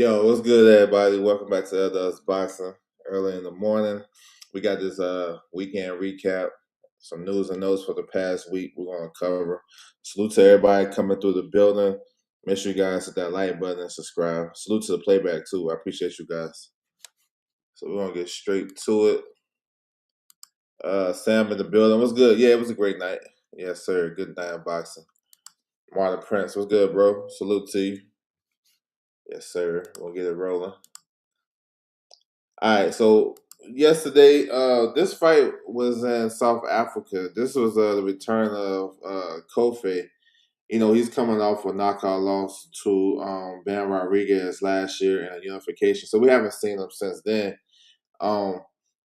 Yo, what's good, everybody? Welcome back to Us Boxing. Early in the morning, we got this weekend recap, some news and notes for the past week. We're gonna cover. Salute to everybody coming through the building. Make sure you guys hit that like button and subscribe. Salute to the playback too. I appreciate you guys. So we're gonna get straight to it. Sam in the building. What's good? Yeah, it was a great night. Yes, sir. Good night of boxing. Marlon Prince, what's good, bro? Salute to you. Yes, sir. We'll get it rolling. All right, so yesterday, this fight was in South Africa. This was the return of Kofi. You know, he's coming off a knockout loss to Bam Rodriguez last year in a unification. So we haven't seen him since then. Um,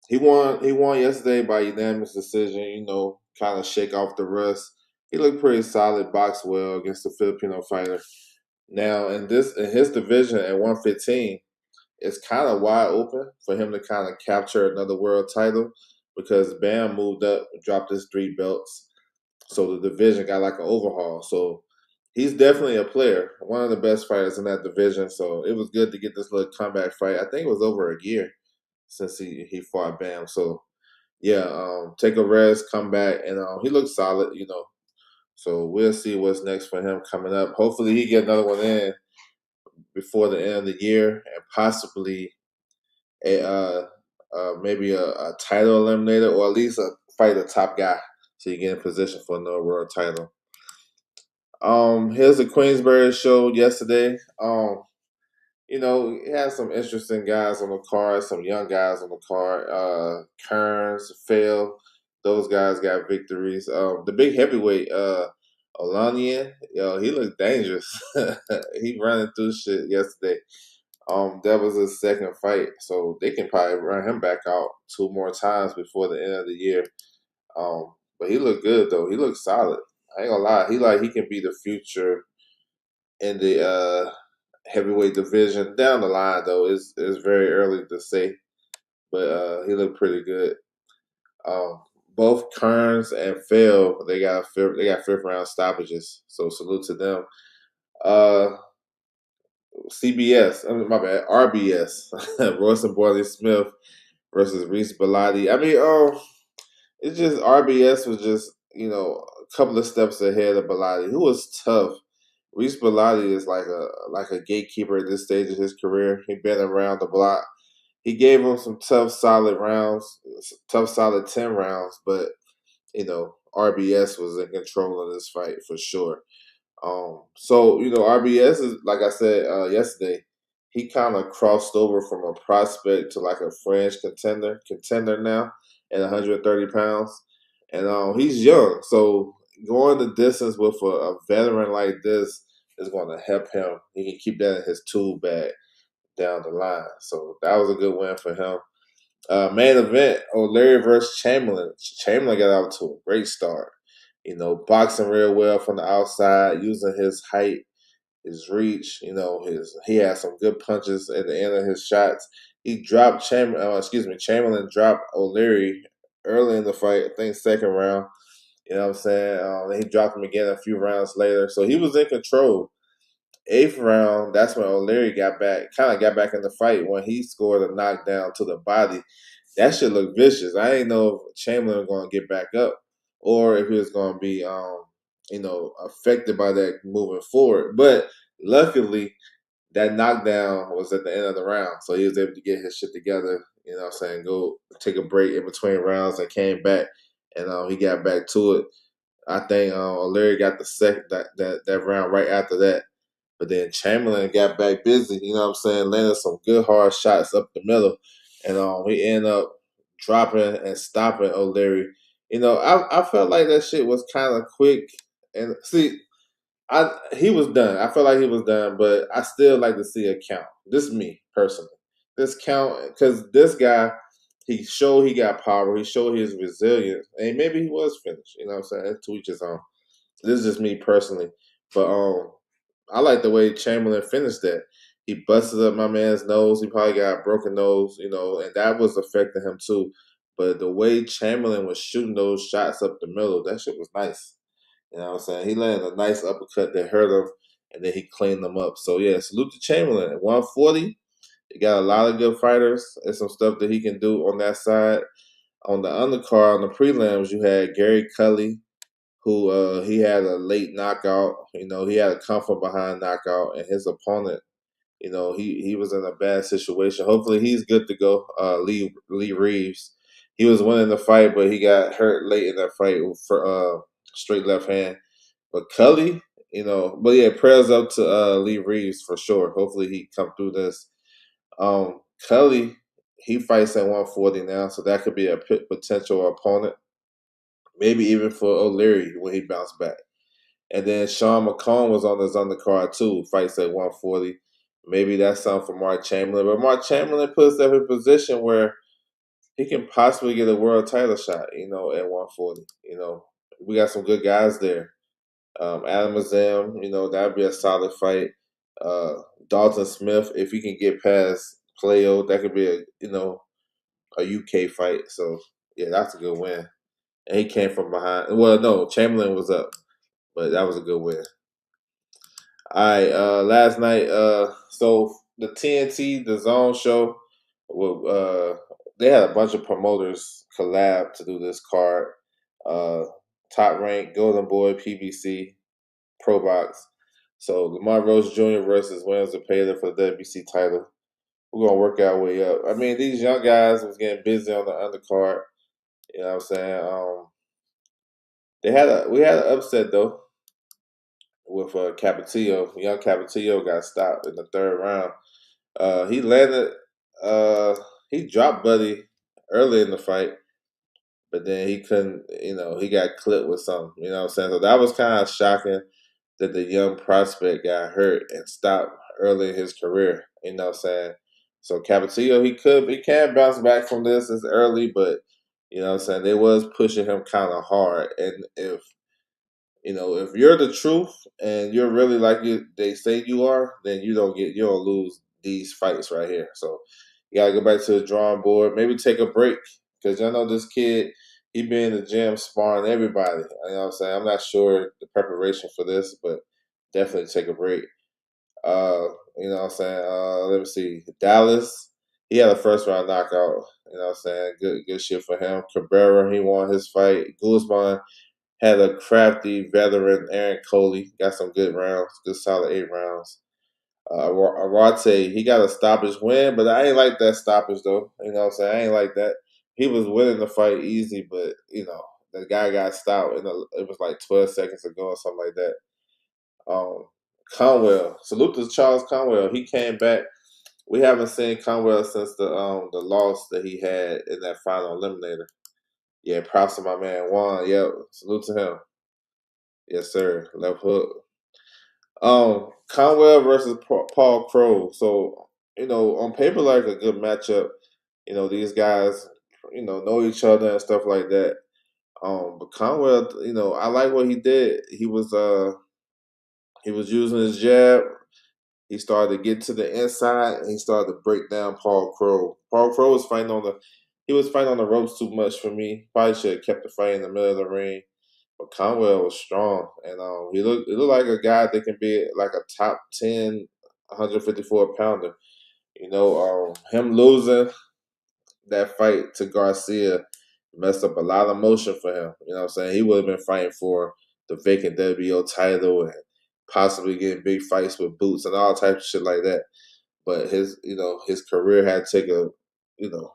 he won. He won yesterday by unanimous decision. You know, kind of shake off the rust. He looked pretty solid, boxed well against the Filipino fighter. Now in his division at 115, it's kind of wide open for him to kind of capture another world title because Bam moved up, dropped his 3 belts. So the division got like an overhaul. So he's definitely a player, one of the best fighters in that division. So it was good to get this little comeback fight. I think it was over a year since he fought Bam. So yeah, take a rest, come back, and he looks solid, you know. So we'll see what's next for him coming up. Hopefully he get another one in before the end of the year and possibly a maybe a title eliminator or at least fight a top guy so you get in position for another world title. Here's the Queensberry show yesterday. You know, it had some interesting guys on the card, some young guys on the card. Kearns, Fail, those guys got victories. The big heavyweight, Olanian, yo, he looked dangerous. He running through shit yesterday. That was his second fight, so they can probably run him back out 2 more times before the end of the year. But he looked good though. He looked solid. I ain't gonna lie. He can be the future in the heavyweight division. Down the line though, it's very early to say, but he looked pretty good. Um, both Kearns and Phil, they got fifth round stoppages. So salute to them. Uh, CBS, I mean, my bad, RBS, Royce and Boyle Smith versus Reese Bellotti. I mean, it's just RBS was just, you know, a couple of steps ahead of Bellotti, who was tough. Reese Bellotti is like a gatekeeper at this stage of his career. He been around the block. He gave him some tough, solid rounds, tough, solid 10 rounds, but you know, RBS was in control of this fight for sure. So you know, RBS is like I said yesterday. He kind of crossed over from a prospect to like a fringe contender now at 130 pounds, and he's young. So going the distance with a veteran like this is going to help him. He can keep that in his tool bag down the line. So that was a good win for him. Main event, O'Leary versus Chamberlain. Chamberlain got out to a great start. You know, boxing real well from the outside, using his height, his reach. You know, he had some good punches at the end of his shots. He dropped Chamberlain dropped O'Leary early in the fight. I think second round. You know what I'm saying? He dropped him again a few rounds later, so he was in control. Eighth round, that's when O'Leary kind of got back in the fight when he scored a knockdown to the body. That shit looked vicious. I didn't know if Chamberlain was going to get back up or if he was going to be, you know, affected by that moving forward. But luckily, that knockdown was at the end of the round, so he was able to get his shit together. You know what I'm saying? Go take a break in between rounds and came back, and he got back to it. I think O'Leary got the second that round right after that. But then Chamberlain got back busy, you know what I'm saying, landed some good hard shots up the middle. And he ended up dropping and stopping O'Leary. You know, I felt like that shit was kind of quick. And see, he was done. I felt like he was done, but I still like to see a count. This is me personally. This count because this guy, he showed he got power. He showed his resilience, and maybe he was finished. You know what I'm saying? That's to each his own. This is just me personally, but I like the way Chamberlain finished that. He busted up my man's nose. He probably got a broken nose, you know, and that was affecting him too. But the way Chamberlain was shooting those shots up the middle, that shit was nice. You know what I'm saying? He landed a nice uppercut that hurt him, and then he cleaned them up. So yeah, salute to Chamberlain at 140. You got a lot of good fighters and some stuff that he can do on that side. On the undercard, on the prelims, you had Gary Cully, who he had a late knockout. He had a come from behind knockout, and his opponent, he was in a bad situation. Hopefully, he's good to go. Lee Reeves, he was winning the fight, but he got hurt late in that fight for straight left hand. But Cully, but yeah, prayers up to Lee Reeves for sure. Hopefully, he come through this. Cully, he fights at 140 now, so that could be a potential opponent. Maybe even for O'Leary when he bounced back. And then Sean McComb was on his undercard too, fights at 140. Maybe that's something for Mark Chamberlain. But Mark Chamberlain puts himself in a position where he can possibly get a world title shot, at 140. We got some good guys there. Adam Azam, that'd be a solid fight. Dalton Smith, if he can get past Playo, that could be a UK fight. So yeah, that's a good win. And he came from behind. Well, no, Chamberlain was up, but that was a good win. All right, last night, so the TNT, the Zone show, they had a bunch of promoters collab to do this card. Top Rank, Golden Boy, PBC, Pro Box. So Lamar Rose Jr. versus Williams Zepeda for the WBC title. We're gonna work our way up. I mean, these young guys was getting busy on the undercard. You know what I'm saying? We had an upset though with Capetillo. Young Capetillo got stopped in the third round. He landed. He dropped Buddy early in the fight, but then he couldn't. He got clipped with something. You know what I'm saying? So that was kind of shocking that the young prospect got hurt and stopped early in his career. You know what I'm saying? So Capetillo, he can bounce back from this. It's early, but you know what I'm saying, they was pushing him kind of hard. And if you're the truth and you're really like they say you are, then you don't lose these fights right here. So you gotta go back to the drawing board. Maybe take a break because I know this kid. He been in the gym sparring everybody. You know what I'm saying? I'm not sure the preparation for this, but definitely take a break. You know what I'm saying? Let me see. Dallas, he had a first round knockout. You know what I'm saying? Good shit for him. Cabrera, he won his fight. Guzman had a crafty veteran, Aaron Coley. Got some good rounds, good solid 8 rounds. Arate, he got a stoppage win, but I ain't like that stoppage though. You know what I'm saying? I ain't like that. He was winning the fight easy, but the guy got stopped, and it was like 12 seconds ago or something like that. Um, Conwell, salute to Charles Conwell. He came back. We haven't seen Conwell since the loss that he had in that final eliminator. Yeah, props to my man Juan. Yep, salute to him. Yes, sir. Left hook. Conwell versus Paul Crow. So on paper, like a good matchup. These guys, know each other and stuff like that. But Conwell, I like what he did. He was using his jab. He started to get to the inside, and he started to break down Paul Crow. Paul Crow was fighting on the ropes too much for me. Probably should have kept the fight in the middle of the ring. But Conwell was strong, and he looked like a guy that can be like a top 10, 154 pounder. Him losing that fight to Garcia messed up a lot of motion for him. You know what I'm saying? He would have been fighting for the vacant WBO title and possibly getting big fights with Boots and all types of shit like that. But his career had to take you know,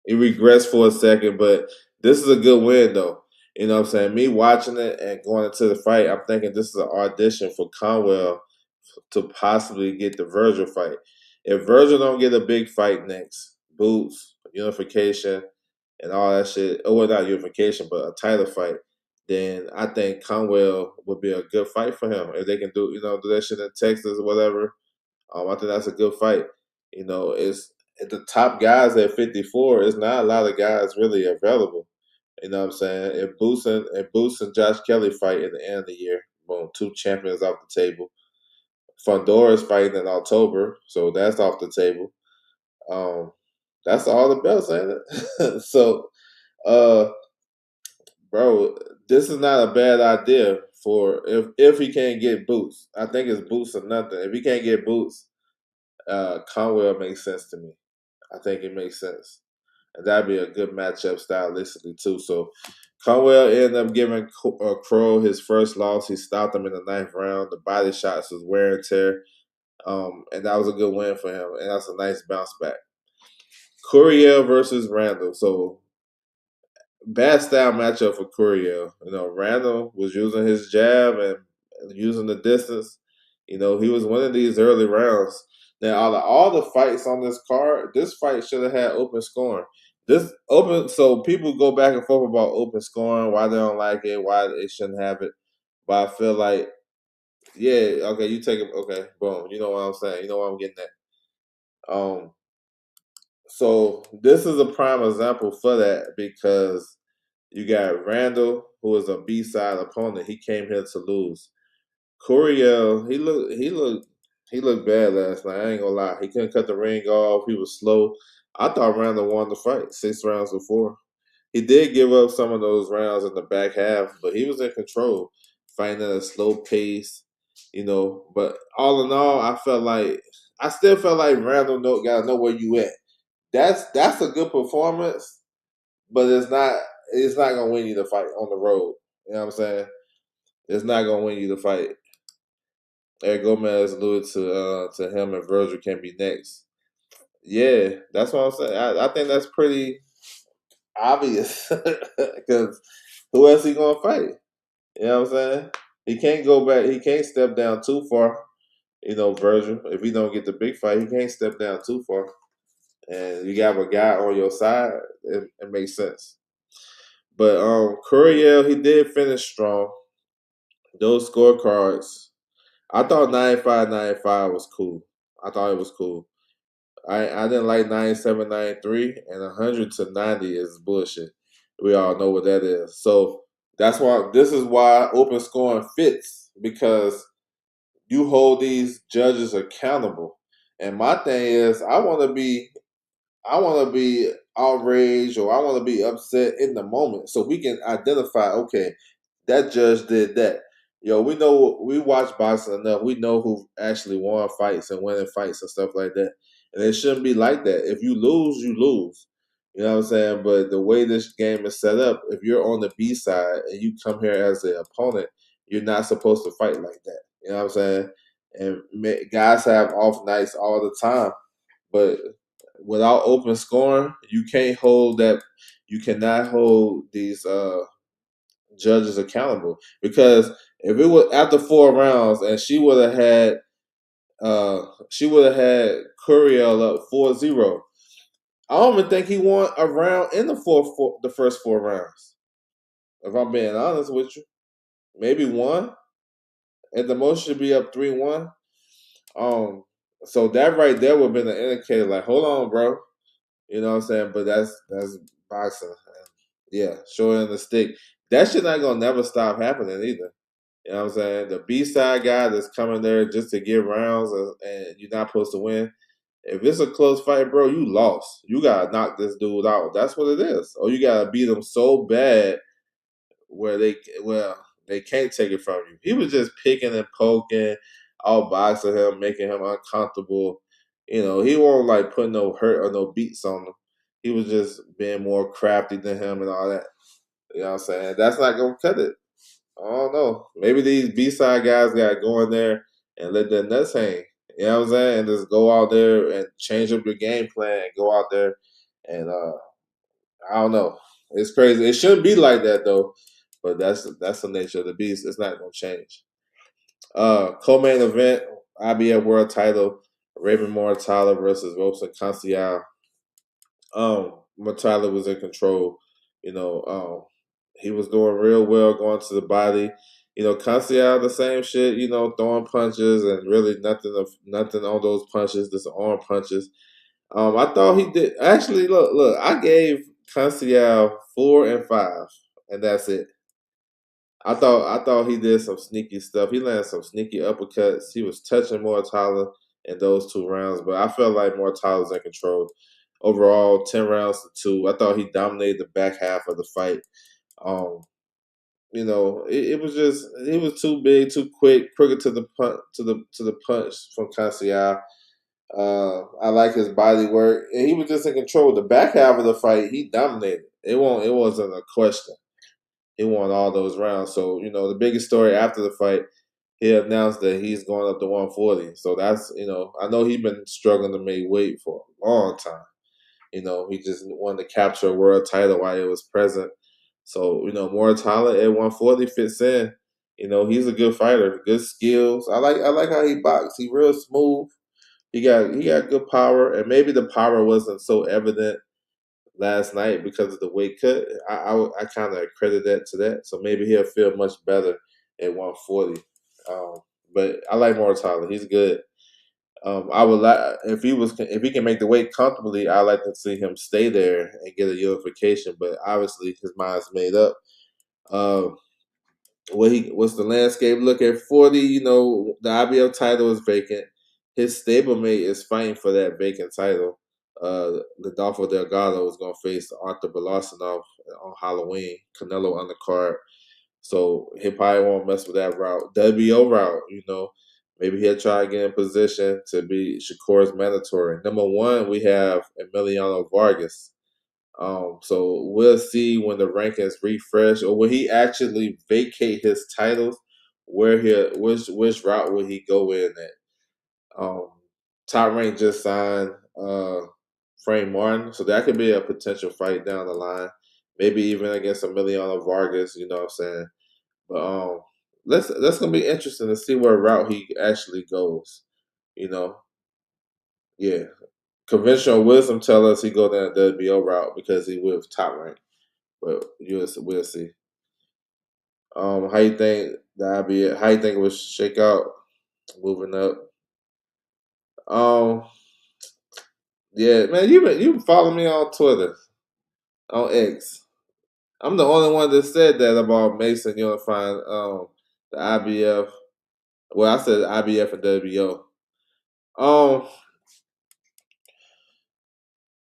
he regressed for a second, but this is a good win though. You know what I'm saying? Me watching it and going into the fight, I'm thinking this is an audition for Conwell to possibly get the Virgil fight. If Virgil don't get a big fight next, Boots, unification, and all that shit, well, not unification, but a title fight, then I think Conwell would be a good fight for him. If they can do that shit in Texas or whatever, I think that's a good fight. It's the top guys at 54. It's not a lot of guys really available. You know what I'm saying? If Boots and Josh Kelly fight at the end of the year, boom, 2 champions off the table. Fondora's fighting in October, so that's off the table. Um, that's all the belts, ain't it? So, bro, this is not a bad idea for if he can't get Boots. I think it's Boots or nothing. If he can't get Boots, Conwell makes sense to me. I think it makes sense. And that'd be a good matchup stylistically too. So Conwell ended up giving Crow his first loss. He stopped him in the ninth round. The body shots was wear and tear. And that was a good win for him. And that's a nice bounce back. Curiel versus Randall. So bad style matchup for Curiel. Randall was using his jab and using the distance. He was winning these early rounds. Now, out of all the fights on this card, this fight should have had open scoring. So people go back and forth about open scoring, why they don't like it, why they shouldn't have it. But I feel like, yeah, okay, you take it, okay, boom. You know what I'm saying? You know what I'm getting at. So this is a prime example for that because you got Randall, who is a B-side opponent. He came here to lose. Curiel, he looked bad last night. I ain't gonna lie. He couldn't cut the ring off. He was slow. I thought Randall won the fight 6 rounds before. He did give up some of those rounds in the back half, but he was in control, fighting at a slow pace. But all in all, I still felt like Randall gotta know where you at. That's a good performance, but it's not gonna win you the fight on the road. You know what I'm saying? It's not gonna win you the fight. Eric Gomez alluded to him and Virgil can be next. Yeah, that's what I'm saying. I think that's pretty obvious because who else he gonna fight? You know what I'm saying? He can't go back. He can't step down too far. Virgil. If he don't get the big fight, he can't step down too far. And you got a guy on your side. It makes sense. But Curiel, he did finish strong. Those scorecards, I thought 95-95 was cool. I thought it was cool. I didn't like 97-93, and 100-90 is bullshit. We all know what that is. So this is why open scoring fits, because you hold these judges accountable. And my thing is, I want to be outraged, or I want to be upset in the moment so we can identify, okay, that judge did that. We know, we watch boxing enough. We know who actually won fights and winning fights and stuff like that. And it shouldn't be like that. If you lose, you lose. You know what I'm saying? But the way this game is set up, if you're on the B side and you come here as an opponent, you're not supposed to fight like that. You know what I'm saying? And guys have off nights all the time. But without open scoring, you can't hold that. You cannot hold these judges accountable, because if it was after 4 rounds and she would have had Curiel up 4-0. I don't even think he won a round in the first 4 rounds. If I'm being honest with you, maybe one. At the most, should be up 3-1. Um, so that right there would have been an indicator, like, hold on, bro. You know what I'm saying? But that's boxing. Yeah, short end the stick. That shit not gonna never stop happening either. You know what I'm saying? The B side guy that's coming there just to get rounds, and you're not supposed to win. If it's a close fight, bro, you lost. You gotta knock this dude out. That's what it is. Or you gotta beat him so bad where they can't take it from you. He was just picking and poking, outboxing him, making him uncomfortable. He won't like put no hurt or no beats on him. He was just being more crafty than him and all that. You know what I'm saying? That's not gonna cut it. I don't know. Maybe these B side guys gotta go in there and let their nuts hang. You know what I'm saying? And just go out there and change up your game plan and go out there and I don't know. It's crazy. It shouldn't be like that though. But that's the nature of the beast. It's not gonna change. Co-main event, IBF World Title, Raven Mortala versus Robson Conceicao. Mortala was in control. He was doing real well going to the body. Conceicao the same shit. Throwing punches and really nothing on those punches. Just arm punches. I thought he did. Actually, look. I gave Conceicao 4 and 5, and that's it. I thought he did some sneaky stuff. He landed some sneaky uppercuts. He was touching Mortala in those 2 rounds, but I felt like Mortala was in control. Overall, 10 rounds to 2. I thought he dominated the back half of the fight. Um, it was just he was too big, too quick, crooked to the punch to the punch from Cassial. I like his body work, and he was just in control. The back half of the fight, he dominated. It wasn't a question. He won all those rounds. So the biggest story after the fight, he announced that he's going up to 140. So that's I know he's been struggling to make weight for a long time. He just wanted to capture a world title while it was present. So, more talent at 140 fits in. He's a good fighter, good skills. I like how he boxes. He real smooth. He got good power, and maybe the power wasn't so evident last night because of the weight cut. I kind of credit that to that. So maybe he'll feel much better at 140. Um, but I like Mortala. He's good. I would like if he can make the weight comfortably. I like to see him stay there and get a unification. But obviously his mind's made up. Um, what's the landscape look at 40? The IBF title is vacant. His stablemate is fighting for that vacant title. Rodolfo Delgado is going to face Arthur Belasanov on Halloween. Canelo on the card. So he probably won't mess with that route. WBO route, maybe he'll try to get in position to be Shakur's mandatory. Number one, we have Emiliano Vargas. So we'll see when the rankings refresh, or will he actually vacate his titles? Which route will he go in at? Top Rank just signed Frank Martin, so that could be a potential fight down the line. Maybe even against Emiliano Vargas. You know what I'm saying? But that's gonna be interesting to see where route he actually goes. You know, yeah. Conventional wisdom tell us he go down the WBO route because he with top rank. But we'll see. How you think that be it? How you think it would shake out moving up? Um, yeah, man, you follow me on Twitter on X. I'm the only one that said that about Mason unifying the IBF. Well, I said IBF and WBO. Um,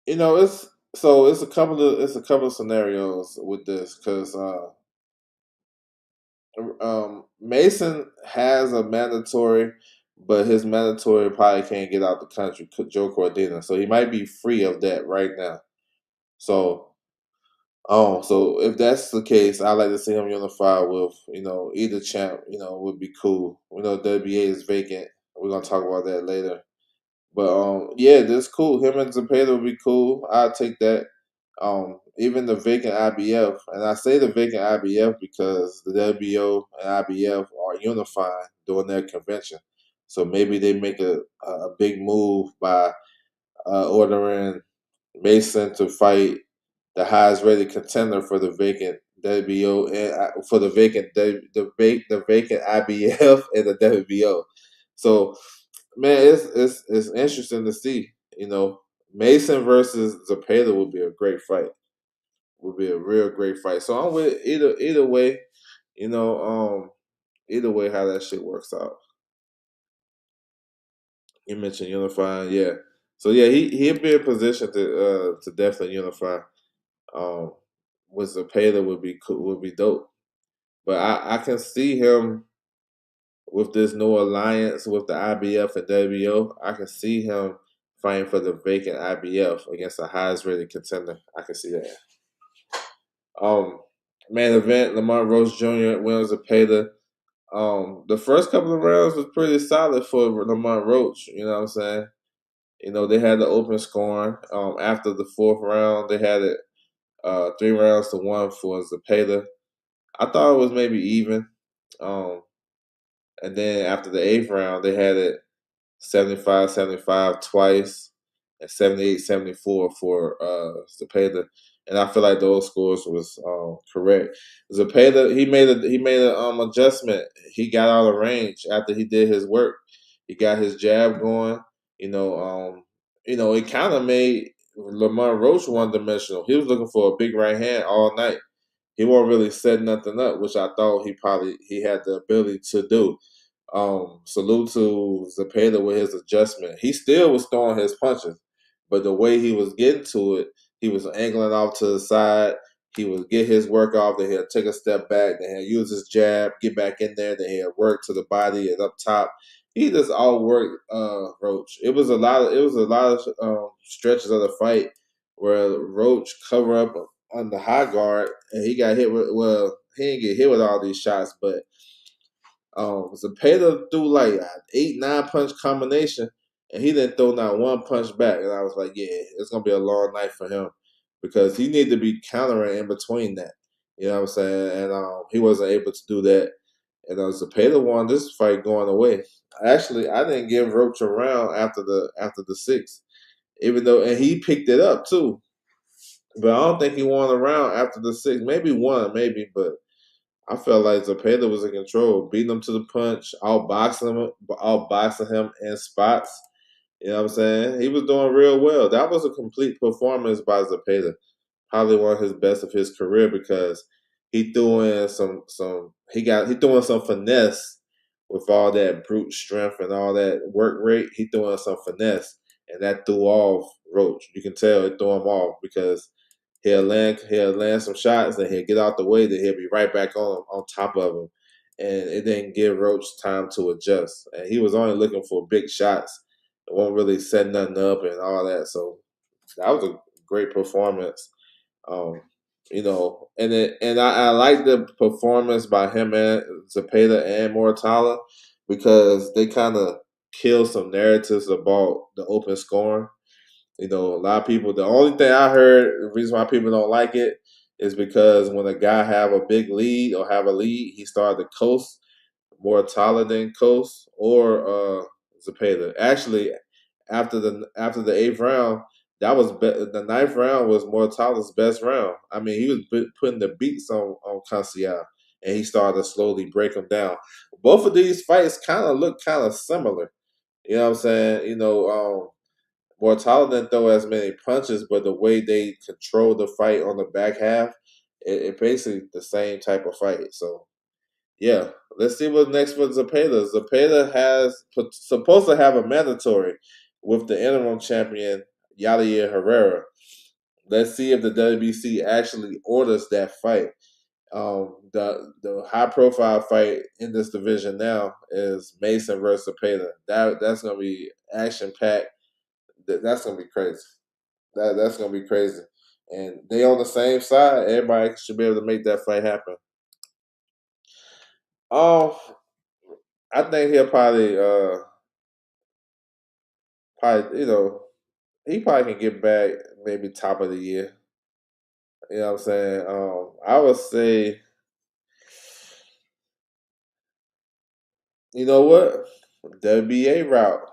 it's a couple of scenarios with this because Mason has a mandatory, but his mandatory probably can't get out the country. Joe Cordina, so he might be free of that right now. So, so if that's the case, I like to see him unify with either champ. Would be cool. WBA is vacant. We're gonna talk about that later. But yeah, that's cool. Him and Zepeda would be cool. I'll take that. Even the vacant IBF, and I say the vacant IBF because the WBO and IBF are unifying during their convention. So maybe they make a big move by ordering Mason to fight the highest rated contender for the vacant WBO and for the the vacant IBF and the WBO. So man, it's interesting to see. Mason versus Zepeda would be a great fight. Would be a real great fight. So I'm with either way. You know, either way, how that shit works out. You mentioned unifying, yeah. So yeah, he'd be in position to definitely unify. Um, with Zepeda would be cool, would be dope. But I can see him with this new alliance with the IBF and WBO. I can see him fighting for the vacant IBF against the highest rated contender. I can see that. Um, Main event: Lamont Roach Jr. wins Zepeda. The first couple of rounds was pretty solid for Lamont Roach. You know what I'm saying? They had the open scoring. After the fourth round, they had it 3 rounds to 1 for Zepeda. I thought it was maybe even. Um, and then after the eighth round, they had it 75-75 twice, and 78-74 for Zepeda. And I feel like those scores was correct. Zepeda he made a adjustment. He got out of range after he did his work. He got his jab going. It kind of made Lamont Roach one dimensional. He was looking for a big right hand all night. He won't really set nothing up, which I thought he had the ability to do. Salute to Zepeda with his adjustment. He still was throwing his punches, but the way he was getting to it, he was angling off to the side. he would get his work off, then he'll take a step back, then he'll use his jab, get back in there, then he'll work to the body and up top. He just all worked Roach. It was a lot of stretches of the fight where Roach cover up on the high guard and he got hit with, well, he didn't get hit with all these shots, but Zepeda threw like an 8-9 punch combination, and he didn't throw not one punch back. And I was like, yeah, it's gonna be a long night for him because he needed to be countering in between that. You know what I'm saying? And he wasn't able to do that. And Zepeda won this fight going away. Actually, I didn't give Roach a round after the sixth, even though and he picked it up too. But I don't think he won a round after the sixth. Maybe one, maybe, but I felt like Zepeda was in control, beating him to the punch, outboxing him in spots. You know what I'm saying? He was doing real well. That was a complete performance by Zepeda. Probably one of his best of his career because he threw in he threw in some finesse with all that brute strength and all that work rate. He threw in some finesse, and that threw off Roach. You can tell it threw him off because he'll land some shots, and he'll get out the way, then he'll be right back on top of him. And it didn't give Roach time to adjust. And he was only looking for big shots. It won't really set nothing up and all that. So that was a great performance. Um, and I like the performance by him and Zepeda and Mortala because they kind of kill some narratives about the open scoring. A lot of people. The only thing I heard, the reason why people don't like it, is because when a guy have a big lead or have a lead, he started to coast more taller than coast or Zepeda. Actually, after the eighth round, the ninth round was Mortala's best round. I mean, he was putting the beats on Canciel, and he started to slowly break him down. Both of these fights kind of look kind of similar. You know what I'm saying? Mortala didn't throw as many punches, but the way they controlled the fight on the back half, it basically the same type of fight. So yeah, let's see what's next for Zepeda. Zepeda has supposed to have a mandatory with the interim champion Yair Herrera. Let's see if the WBC actually orders that fight. The high profile fight in this division now is Mason versus Zepeda. That's gonna be action packed. That's gonna be crazy. That's gonna be crazy. And they on the same side. Everybody should be able to make that fight happen. Oh, I think he'll probably he probably can get back maybe top of the year. You know what I'm saying? I would say, you know what, WBA route.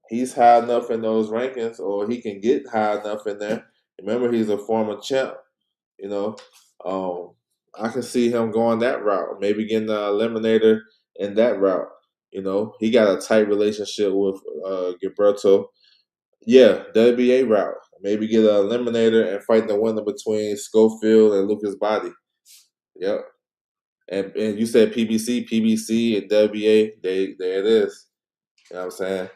He's high enough in those rankings, or he can get high enough in there. Remember, he's a former champ. You know, um, I can see him going that route, maybe getting the eliminator in that route. He got a tight relationship with Gilberto. Yeah, WBA route. Maybe get an eliminator and fight the winner between Schofield and Lucas Body. Yep. And you said PBC and WBA. There it is. You know what I'm saying?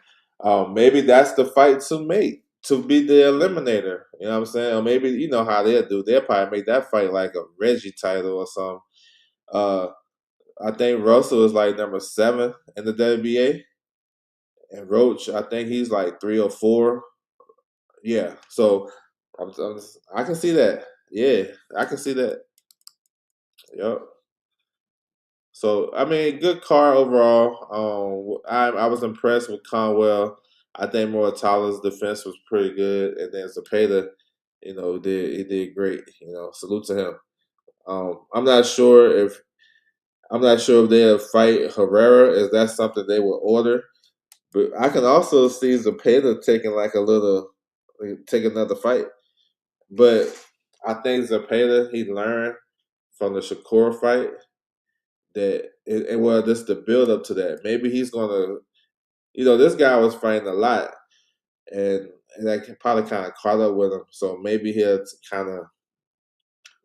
Maybe that's the fight to make to be the eliminator. You know what I'm saying? Or maybe you know how they'll do. They'll probably make that fight like a Reggie title or something. Uh, I think Russell is like number 7 in the WBA, and Roach, I think he's like 3 or 4. Yeah, so I can see that. Yeah, I can see that. Yep. So I mean, good card overall. I was impressed with Conwell. I think Mortala's defense was pretty good, and then Zepeda, he did great. Salute to him. I'm not sure if they'll fight Herrera. Is that something they will order? But I can also see Zepeda taking take another fight. But I think Zepeda he learned from the Shakur fight that and well, just the build up to that. Maybe he's gonna, this guy was fighting a lot, and that probably kind of caught up with him. So maybe he'll kind of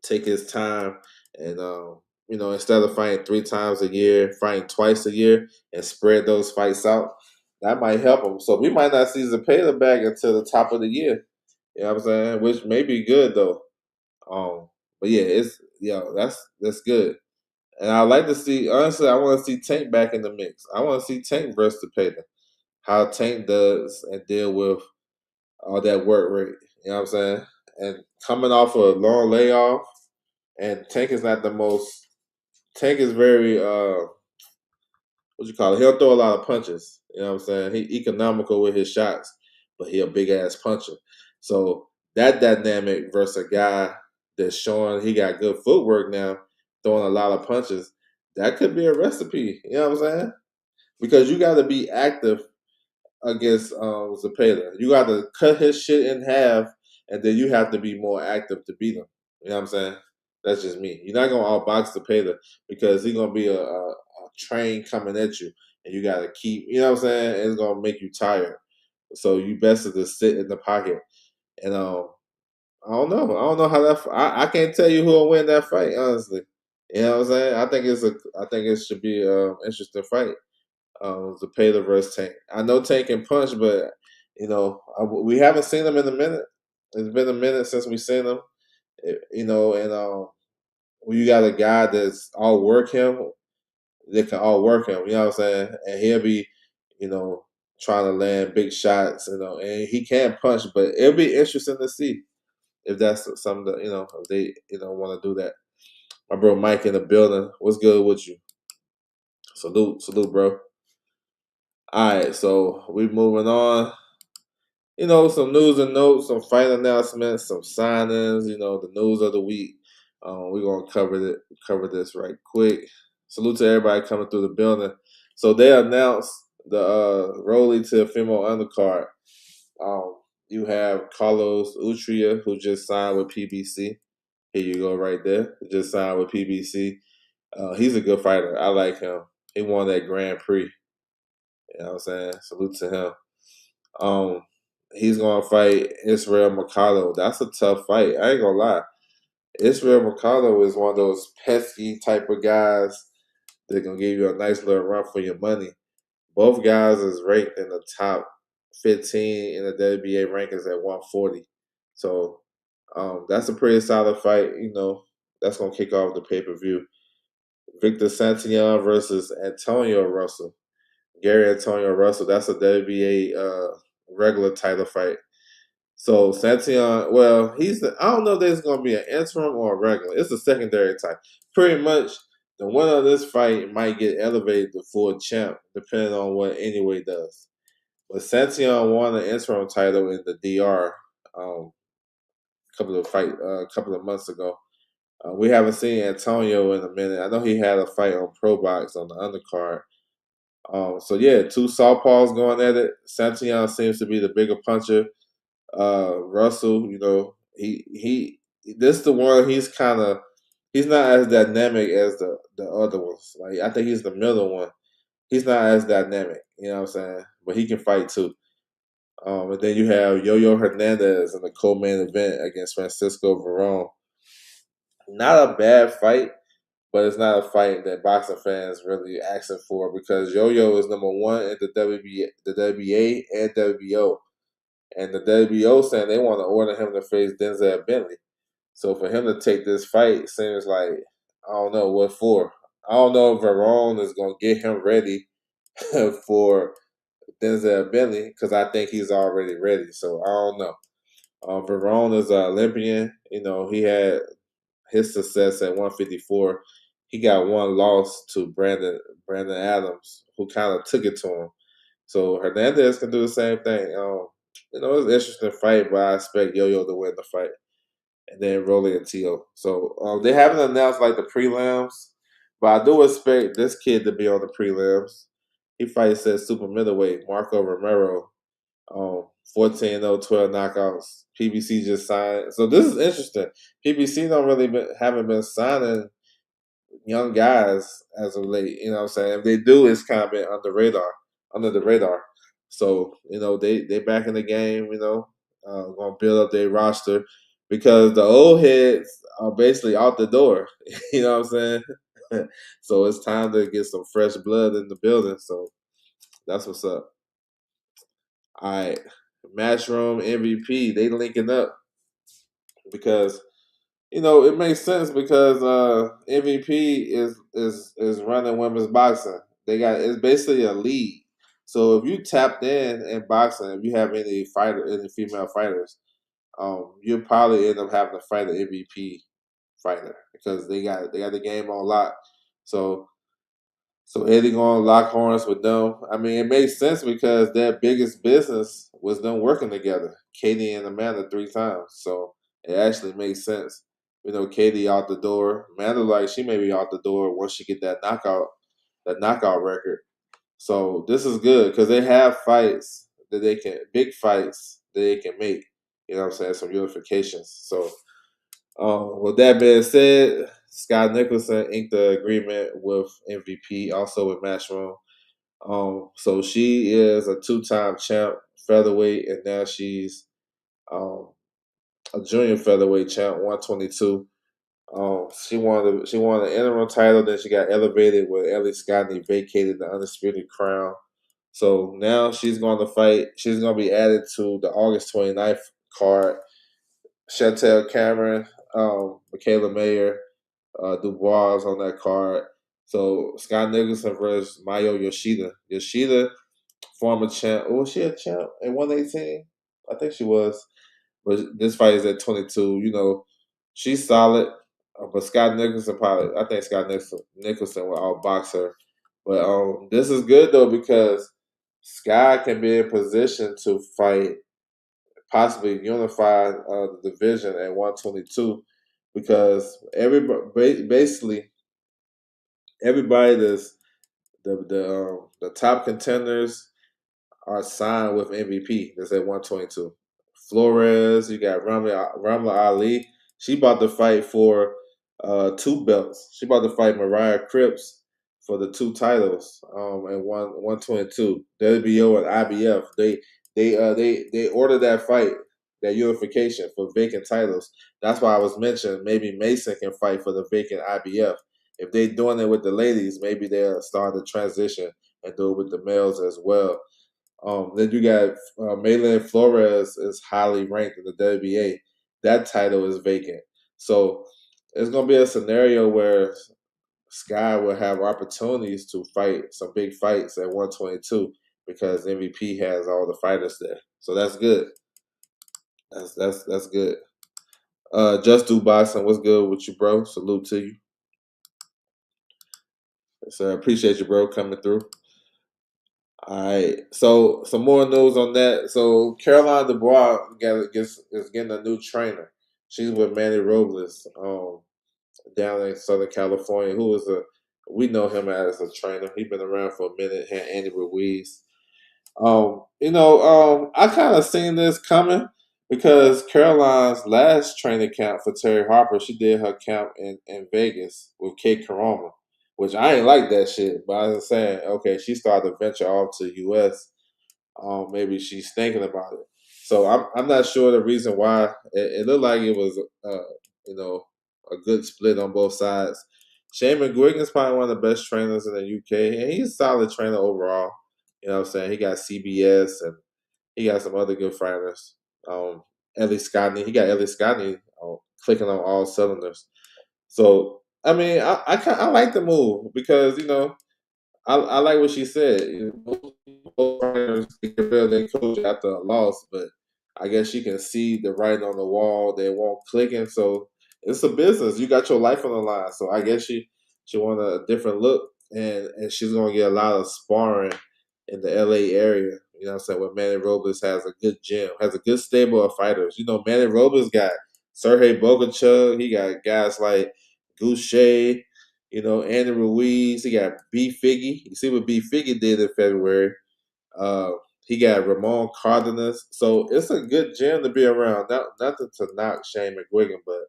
take his time and instead of fighting 3 times a year, fighting twice a year and spread those fights out. That might help him. So we might not see Zepeda back until the top of the year. You know what I'm saying? Which may be good though. But yeah, that's good. And I like to see, honestly, I want to see Tank back in the mix. I want to see Tank versus the Payton. How Tank does and deal with all that work rate. You know what I'm saying? And coming off a long layoff, and Tank is not the most. Tank is very what you call it? He'll throw a lot of punches. You know what I'm saying? He economical with his shots, but he a big ass puncher. So that dynamic versus a guy that's showing he got good footwork now, throwing a lot of punches, that could be a recipe. You know what I'm saying? Because you got to be active against Zepeda. You got to cut his shit in half, and then you have to be more active to beat him. You know what I'm saying? That's just me. You're not gonna outbox Zepeda because he's gonna be a train coming at you, and you got to keep. You know what I'm saying? It's gonna make you tired. So you best to just sit in the pocket. And I don't know. I don't know how that. I can't tell you who will win that fight. Honestly, you know what I'm saying? I think it should be an interesting fight. Zepeda versus Tank. I know Tank can punch, but we haven't seen him in a minute. It's been a minute since we've seen him. And when you got a guy that's all work him, they can all work him. You know what I'm saying? And he'll be, you know, trying to land big shots. And he can punch, but it'll be interesting to see if that's something that if they want to do that. My bro Mike in the building. What's good with you? Salute, bro. All right, so we moving on. Some news and notes, some fight announcements, some signings. The news of the week. We're gonna cover this right quick. Salute to everybody coming through the building. So they announced the Rolly to female undercard. You have Carlos Utria, who just signed with PBC. Here you go, right there. Just signed with PBC. He's a good fighter. I like him. He won that Grand Prix. You know what I'm saying? Salute to him. Um, he's gonna fight Israel Mercado. That's a tough fight. I ain't gonna lie. Israel Mercado is one of those pesky type of guys that gonna give you a nice little run for your money. Both guys is ranked in the top 15 in the WBA rankings at 140. So that's a pretty solid fight. That's gonna kick off the pay per view. Victor Santillon versus Antonio Russell. Gary Antonio Russell. That's a WBA regular title fight. So Santillon, well, I don't know if there's going to be an interim or a regular. It's a secondary type. Pretty much, the winner of this fight might get elevated to full champ, depending on what Anyway does. But Santillon won an interim title in the DR a couple of months ago. We haven't seen Antonio in a minute. I know he had a fight on Pro Box on the undercard. So yeah, two southpaws going at it. Santillon seems to be the bigger puncher. Russell, he this the one he's not as dynamic as the other ones. Like I think he's the middle one. He's not as dynamic, you know what I'm saying? But he can fight too. And then you have Yo-Yo Hernandez in the co-main event against Francisco Varone. Not a bad fight, but it's not a fight that boxing fans really asking for because Yo-Yo is number one in the WBA and WBO. And the WBO saying they want to order him to face Denzel Bentley. So for him to take this fight seems like I don't know what for. I don't know if Varone is going to get him ready for Denzel Bentley because I think he's already ready. So I don't know. Varone is an Olympian. He had his success at 154. He got one loss to Brandon Adams, who kind of took it to him. So Hernandez can do the same thing. It's an interesting fight, but I expect Yo-Yo to win the fight, and then Rolly and Tio. So they haven't announced like the prelims, but I do expect this kid to be on the prelims. He fights at super middleweight, Marco Romero. 14-0, 12 knockouts. PBC just signed. So this is interesting. PBC haven't been signing young guys as of late. You know what I'm saying? If they do, it's kind of been under the radar. So, they back in the game, gonna build up their roster because the old heads are basically out the door. You know what I'm saying? So it's time to get some fresh blood in the building. So that's what's up. All right. Matchroom MVP, they linking up because it makes sense because MVP is running women's boxing. It's basically a league. So if you tapped in boxing, if you have any female fighters, you'll probably end up having to fight an MVP fighter because they got the game on lock. So Eddie going to lock horns with them. I mean, it makes sense because their biggest business was them working together. Katie and Amanda 3 times. So it actually makes sense. Katie out the door. Amanda, like, she may be out the door once she get that knockout record. So this is good because they have big fights that they can make. You know what I'm saying? Some unifications. So with that being said, Scott Nicholson inked the agreement with MVP, also with Matchroom. So she is a 2-time champ featherweight, and now she's um, a junior featherweight champ, 122. She won the interim title, then she got elevated when Ellie Scotty vacated the undisputed crown. So now she's going to fight. She's going to be added to the August 29th card. Chantel Cameron, Michaela Mayer, Dubois on that card. So Scott Nicholson versus Mayo Yoshida. Yoshida, former champ. Was she a champ at 118? I think she was. But this fight is at 22. She's solid. But Scott Nicholson probably. I think Scott Nicholson will outbox her. But this is good though because Scott can be in position to fight, possibly unify the division at 122 because basically everybody that's the top contenders are signed with MVP. That's at 122. Flores, you got Ramla Ali. She about to fight for 2 belts. She about to fight Mariah Cripps for the 2 titles at 122. WBO and IBF. They ordered that fight, that unification for vacant titles. That's why I was mentioning maybe Mason can fight for the vacant IBF. If they're doing it with the ladies, maybe they'll start to transition and do it with the males as well. Then you got Maylin Flores is highly ranked in the WBA. That title is vacant. So it's going to be a scenario where Sky will have opportunities to fight some big fights at 122 because MVP has all the fighters there. So that's good. That's good. Just Do Boxing, what's good with you, bro? Salute to you. So I appreciate you, bro, coming through. All right. So some more news on that. So Caroline Dubois is getting a new trainer. She's with Manny Robles, down in Southern California. We know him as a trainer. He's been around for a minute. Andy Ruiz. I kind of seen this coming because Caroline's last training camp for Terry Harper, she did her camp in Vegas with Kate Caroma, which I ain't like that shit. But I was saying, okay, she started to venture off to the U.S. Maybe she's thinking about it. So I'm not sure the reason why. It looked like it was a good split on both sides. Shane McGuigan is probably one of the best trainers in the UK, and he's a solid trainer overall. You know what I'm saying? He got CBS and he got some other good fighters. Ellie Scotty, he got Ellie Scotty clicking on all cylinders. So I mean, I like the move because I like what she said. Both fighters can feel their coach after a loss, but I guess she can see the writing on the wall. They won't clicking, so it's a business. You got your life on the line, so I guess she want a different look, and she's gonna get a lot of sparring in the LA area. You know what I'm saying? Where Manny Robles has a good gym, has a good stable of fighters. Manny Robles got Sergey Bogachuk. He got guys like Goucher. Andy Ruiz. He got B Figgy. You see what B Figgy did in February. Uh, he got Ramon Cardenas. So it's a good gym to be around. Nothing to knock Shane McGuigan, but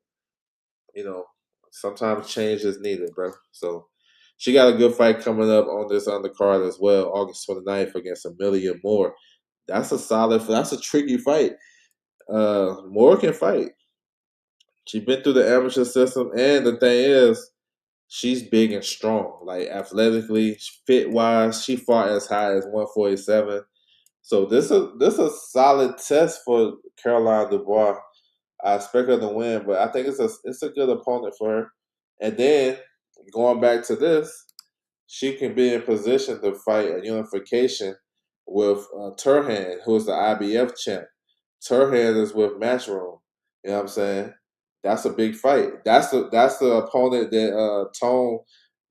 sometimes change is needed, bro. So she got a good fight coming up on this undercard as well, August 29th against Amelia Moore. That's a tricky fight. Moore can fight. She been through the amateur system, and the thing is, she's big and strong. Like athletically, fit wise, she fought as high as 147. So this is a solid test for Caroline Dubois. I expect her to win, but I think it's a good opponent for her. And then going back to this, she can be in position to fight a unification with Turhan, who is the IBF champ. Turhan is with Matchroom. You know what I'm saying? That's a big fight. That's the opponent that Tone.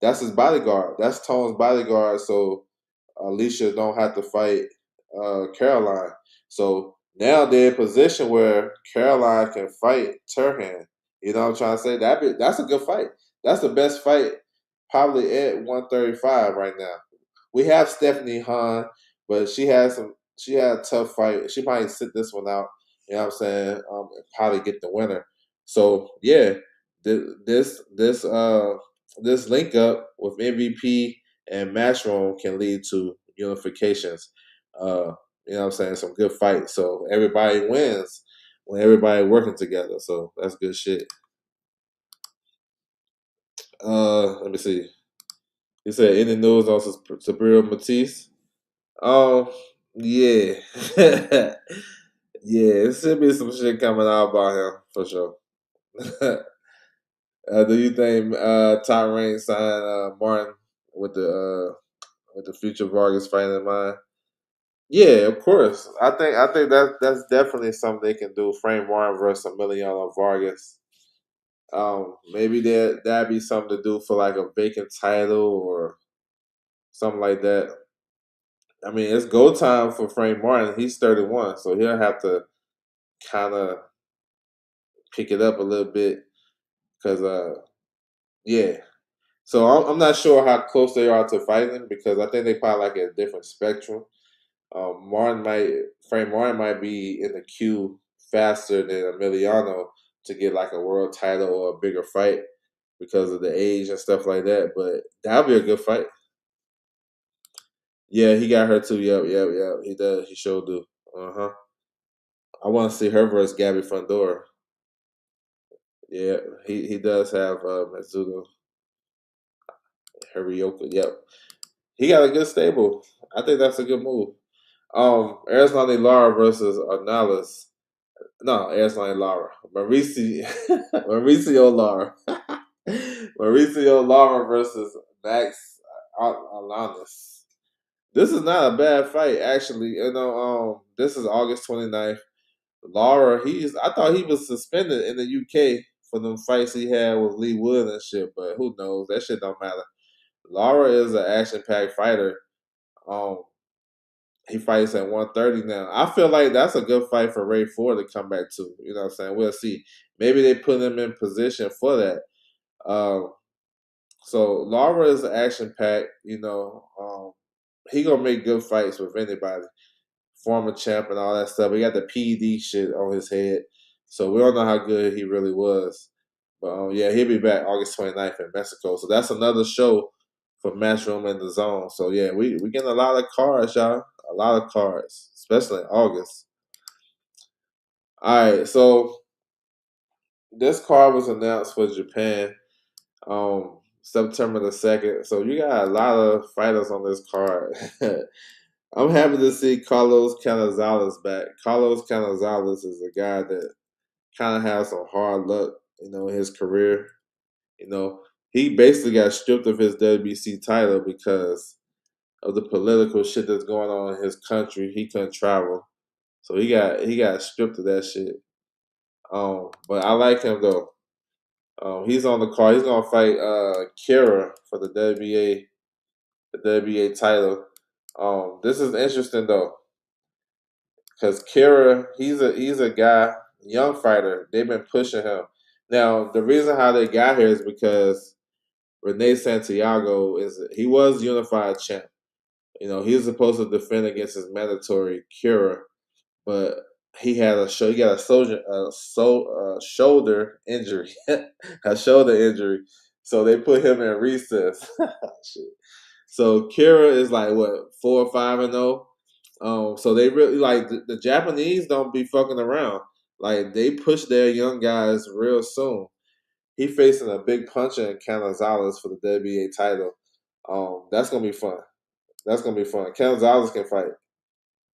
That's his bodyguard. That's Tone's bodyguard. So Alicia don't have to fight Caroline. So now they're in position where Caroline can fight Turhan. You know what I'm trying to say? That's a good fight. That's the best fight probably at 135 right now. We have Stephanie Han, but she had a tough fight. She might sit this one out. You know what I'm saying? And probably get the winner. So yeah, this link up with MVP and Matchroom can lead to unifications. Uh, you know what I'm saying? Some good fights. So everybody wins when everybody working together. So that's good shit. Let me see. He said any news on Sabrina Matisse? Um, yeah, yeah. It should be some shit coming out about him for sure. Do you think Top Rank signed Martin with the future Vargas fight in mind? Yeah, of course. I think that's definitely something they can do. Frank Martin versus Emiliano Vargas. Maybe that'd be something to do for like a vacant title or something like that. I mean, it's go time for Frank Martin. He's 31, so he'll have to kind of pick it up a little bit because, yeah. So I'm not sure how close they are to fighting because I think they probably like a different spectrum. Frank Martin might be in the queue faster than Emiliano to get like a world title or a bigger fight because of the age and stuff like that. But that'll be a good fight. Yeah, he got her too. Yep. He does. He sure do. Uh huh. I want to see her versus Gabby Fundora. Yeah, he does have Mitsudo Hirioka. Yep, he got a good stable. I think that's a good move. Arislani Lara versus Arnalis. No, Arislani Lara. Mauricio Lara. Mauricio Lara versus Max Alanis. This is not a bad fight, actually. This is August 29th. Lara, I thought he was suspended in the UK for them fights he had with Lee Wood and shit, but who knows? That shit don't matter. Lara is an action packed fighter. Um, he fights at 130 now. I feel like that's a good fight for Ray Ford to come back to. You know what I'm saying? We'll see. Maybe they put him in position for that. Um, so Lara is action packed. He gonna make good fights with anybody. Former champ and all that stuff. He got the PED shit on his head. So we don't know how good he really was. But yeah, he'll be back August 29th in Mexico. So that's another show for Matchroom and the Zone. So yeah, we getting a lot of cards, y'all. A lot of cards, especially in August. All right, so this card was announced for Japan September the 2nd. So you got a lot of fighters on this card. I'm happy to see Carlos Canazales back. Carlos Canazales is a guy that kind of has some hard luck, in his career. He basically got stripped of his WBC title because of the political shit that's going on in his country. He couldn't travel, so he got stripped of that shit. But I like him though. He's on the card. He's gonna fight Kira for the WBA title. This is interesting though. Because Kira, he's a guy, young fighter. They've been pushing him. Now, the reason how they got here is because Rene Santiago he was unified champ. He was supposed to defend against his mandatory Kira, but he got shoulder injury, a shoulder injury. So they put him in recess. Shit. So Kira is like what 4-5-0. So they really like the Japanese don't be fucking around. Like they push their young guys real soon. He facing a big puncher in Canazales for the WBA title. That's gonna be fun. That's gonna be fun. Canazales can fight.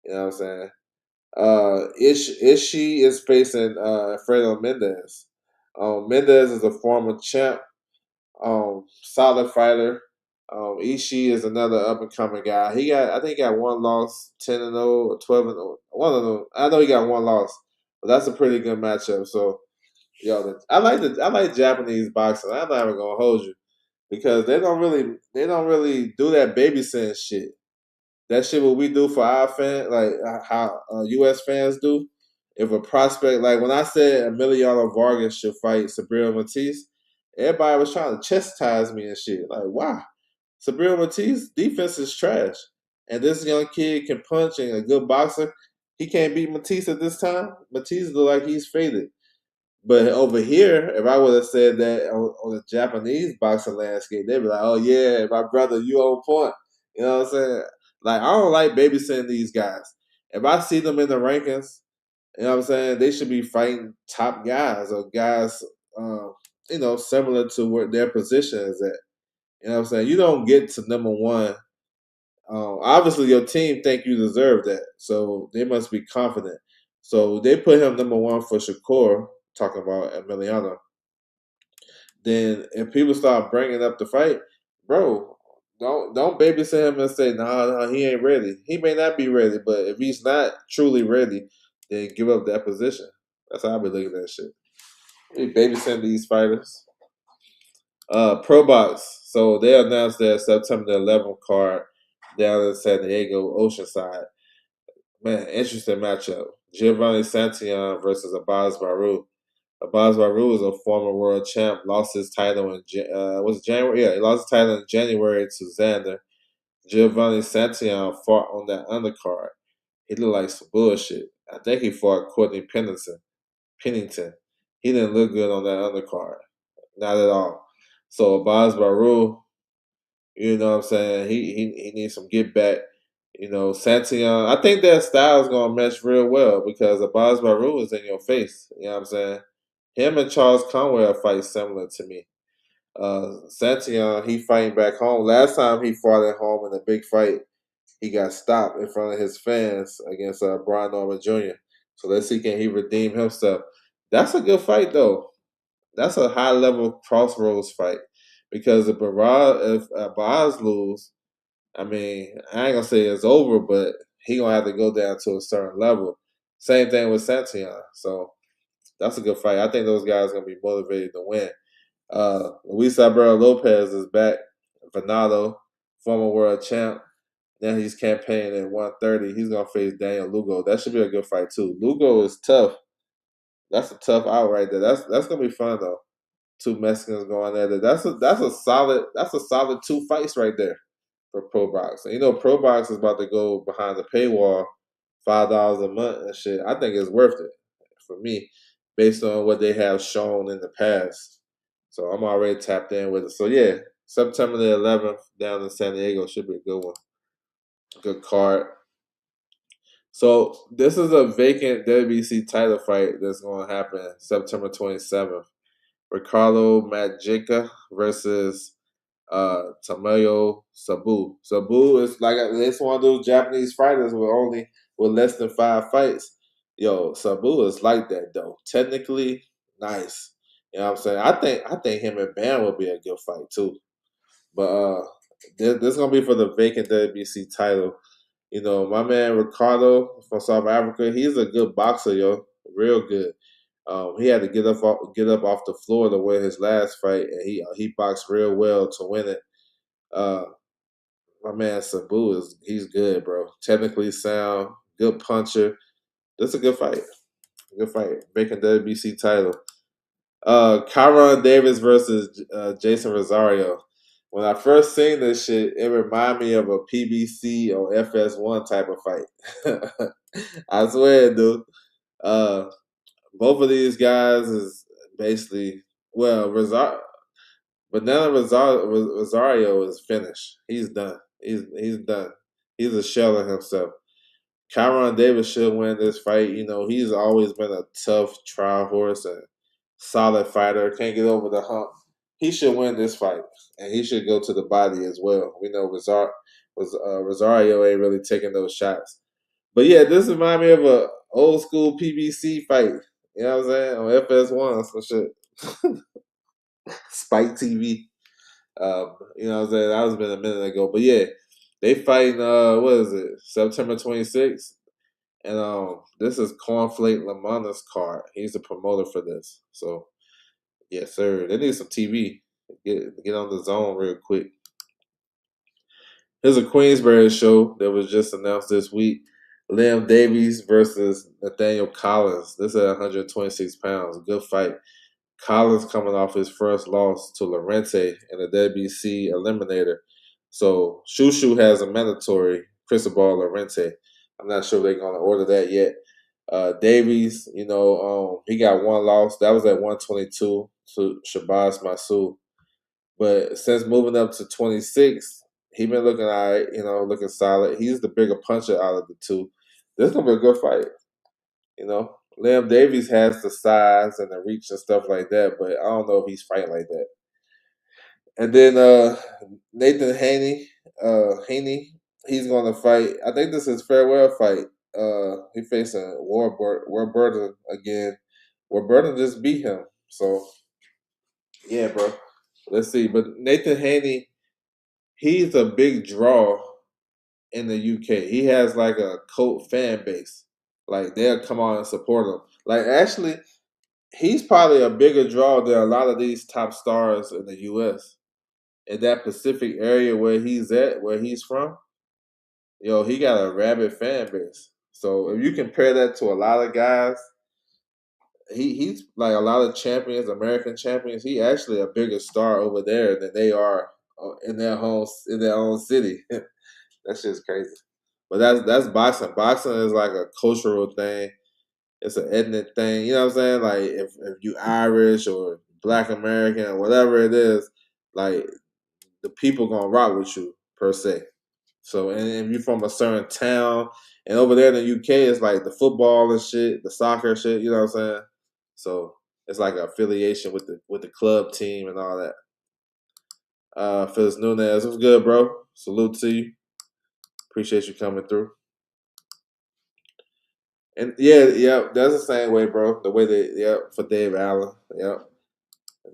You know what I'm saying? Ishii is facing Fredo Mendez. Mendez is a former champ, solid fighter. Ishii is another up and coming guy. I think he got one loss, 10-0, or 12-0. One of them. I know he got one loss, but that's a pretty good matchup. So, I like Japanese boxing. I'm not even gonna hold you because they don't really do that babysitting shit. That shit what we do for our fans, like how U.S. fans do. If a prospect, like when I said Emiliano Vargas should fight Sabrina Matisse, everybody was trying to chastise me and shit. Like, why? Sabrina Matisse defense is trash, and this young kid can punch and a good boxer. He can't beat Matisse at this time. Matisse look like he's faded. But over here, if I would have said that on the Japanese boxing landscape, they'd be like, "Oh yeah, my brother, you on point." You know what I'm saying? Like I don't like babysitting these guys. If I see them in the rankings, you know what I'm saying, they should be fighting top guys or guys, similar to where their position is at. You know what I'm saying? You don't get to number one. Obviously, your team think you deserve that, so they must be confident. So they put him number one for Shakur, talking about Emiliano. Then if people start bringing up the fight, bro, don't babysit him and say, nah, he ain't ready. He may not be ready, but if he's not truly ready, then give up that position. That's how I be looking at that shit. We babysitting these fighters. Pro Box. So they announced their September the 11th card down in San Diego, Oceanside. Man, interesting matchup. Giovanni Santillan versus Abbas Baru. Abbas Baru is a former world champ. Lost his title in was it January? Yeah, he lost his title in January to Xander. Giovanni Santillan fought on that undercard. He looked like some bullshit. I think he fought Courtney Pennington. Pennington. He didn't look good on that undercard. Not at all. So Abbas Baru, you know what I'm saying? He needs some get back. You know, Santillan, I think their style is gonna mesh real well because Abbas Baru is in your face. You know what I'm saying? Him and Charles Conway fight similar to me. Santillan, he fighting back home. Last time he fought at home in a big fight, he got stopped in front of his fans against Brian Norman Jr. So let's see can he redeem himself. That's a good fight though. That's a high level crossroads fight because if Abbas lose, I mean, I ain't gonna say it's over, but he gonna have to go down to a certain level. Same thing with Santillan. So that's a good fight. I think those guys gonna be motivated to win. Luis Alberto Lopez is back. Venado, former world champ. Now he's campaigning at 130. He's gonna face Daniel Lugo. That should be a good fight too. Lugo is tough. That's a tough out right there. That's gonna be fun though. Two Mexicans going at it. That's a solid two fights right there for Pro Box. And you know, Pro Box is about to go behind the paywall, $5 a month and shit. I think it's worth it for me, based on what they have shown in the past. So I'm already tapped in with it. So yeah, September the 11th down in San Diego should be a good one. Good card. So this is a vacant WBC title fight that's going to happen September 27th. Ricardo Majica versus Tamayo Sabu. Sabu is like it's one of those Japanese fighters with less than 5 fights. Yo, Sabu is like that though. Technically, nice. You know what I'm saying? I think him and Bam would be a good fight too. But this gonna be for the vacant WBC title. You know, my man Ricardo from South Africa, he's a good boxer, yo, real good. He had to get up off the floor to win his last fight, and he boxed real well to win it. Uh, my man Sabu he's good, bro. Technically sound, good puncher. That's a good fight. Good fight. Vacant WBC title. Kyron Davis versus Jason Rosario. When I first seen this shit, it reminded me of a PBC or FS1 type of fight. I swear, dude. Uh, both of these guys is basically Rosario is finished. He's done. He's done. He's a shell of himself. Kyron Davis should win this fight. You know, he's always been a tough trial horse and solid fighter. Can't get over the hump. He should win this fight, and he should go to the body as well. We know Rosario ain't really taking those shots. But yeah, this reminds me of a old school PBC fight. You know what I'm saying? On FS1, some shit. Spike TV. You know what I'm saying? That was been a minute ago. But yeah, they fighting what is it? September 26th. And this is Cornflake Lamanna's card. He's the promoter for this. So yes, sir. They need some TV. Get on the zone real quick. Here's a Queensberry show that was just announced this week. Liam Davies versus Nathaniel Collins. This is at 126 pounds. Good fight. Collins coming off his first loss to Lorente in the WBC Eliminator. So Shushu has a mandatory Cristobal Lorente. I'm not sure if they're going to order that yet. Davies, he got one loss. That was at 122 to Shabazz Masood. But since moving up to 26, he been looking all right, looking solid. He's the bigger puncher out of the two. This is going to be a good fight. Liam Davies has the size and the reach and stuff like that, but I don't know if he's fighting like that. And then Nathan Haney, he's going to fight. I think this is farewell fight. He facing Warburton again. Warburton just beat him, so yeah, bro. Let's see. But Nathan Haney, he's a big draw in the UK. He has like a cult fan base. Like they'll come on and support him. Like actually, he's probably a bigger draw than a lot of these top stars in the US. In that Pacific area where he's from, he got a rabid fan base. So if you compare that to a lot of guys, he's like a lot of champions, American champions. He actually a bigger star over there than they are in their own city. That shit's crazy. But that's boxing. Boxing is like a cultural thing. It's an ethnic thing. You know what I'm saying? Like if you Irish or Black American or whatever it is, like the people gonna rock with you per se. So and if you're from a certain town, and over there in the UK, it's like the football and shit, the soccer shit. You know what I'm saying? So it's like an affiliation with the club team and all that. Phyllis Nunez, what's good, bro? Salute to you. Appreciate you coming through. And yeah, that's the same way, bro. The way for Dave Allen,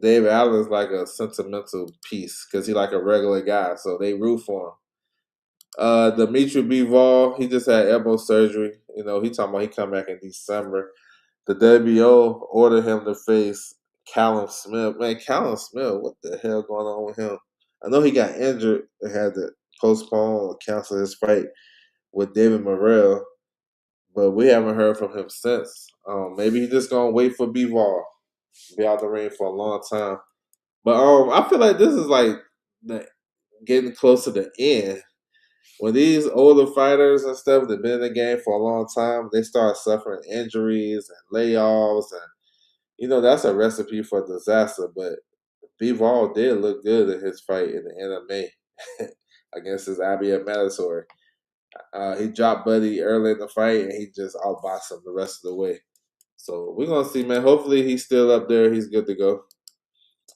Dave Allen is like a sentimental piece because he like a regular guy, so they root for him. Dimitri Bivol, he just had elbow surgery. He talking about he come back in December. The WBO ordered him to face Callum Smith. Man, Callum Smith, what the hell going on with him? I know he got injured and had to postpone or cancel his fight with David Morrell, but we haven't heard from him since. Maybe he's just gonna wait for Bivol, be out the ring for a long time. But I feel like this is like getting close to the end. When these older fighters and stuff that've been in the game for a long time, they start suffering injuries and layoffs, and that's a recipe for disaster. But Bivol did look good in his fight in the MMA against his Abia Mandatory. He dropped Buddy early in the fight, and he just outboxed him the rest of the way. So we're gonna see, man. Hopefully he's still up there. He's good to go.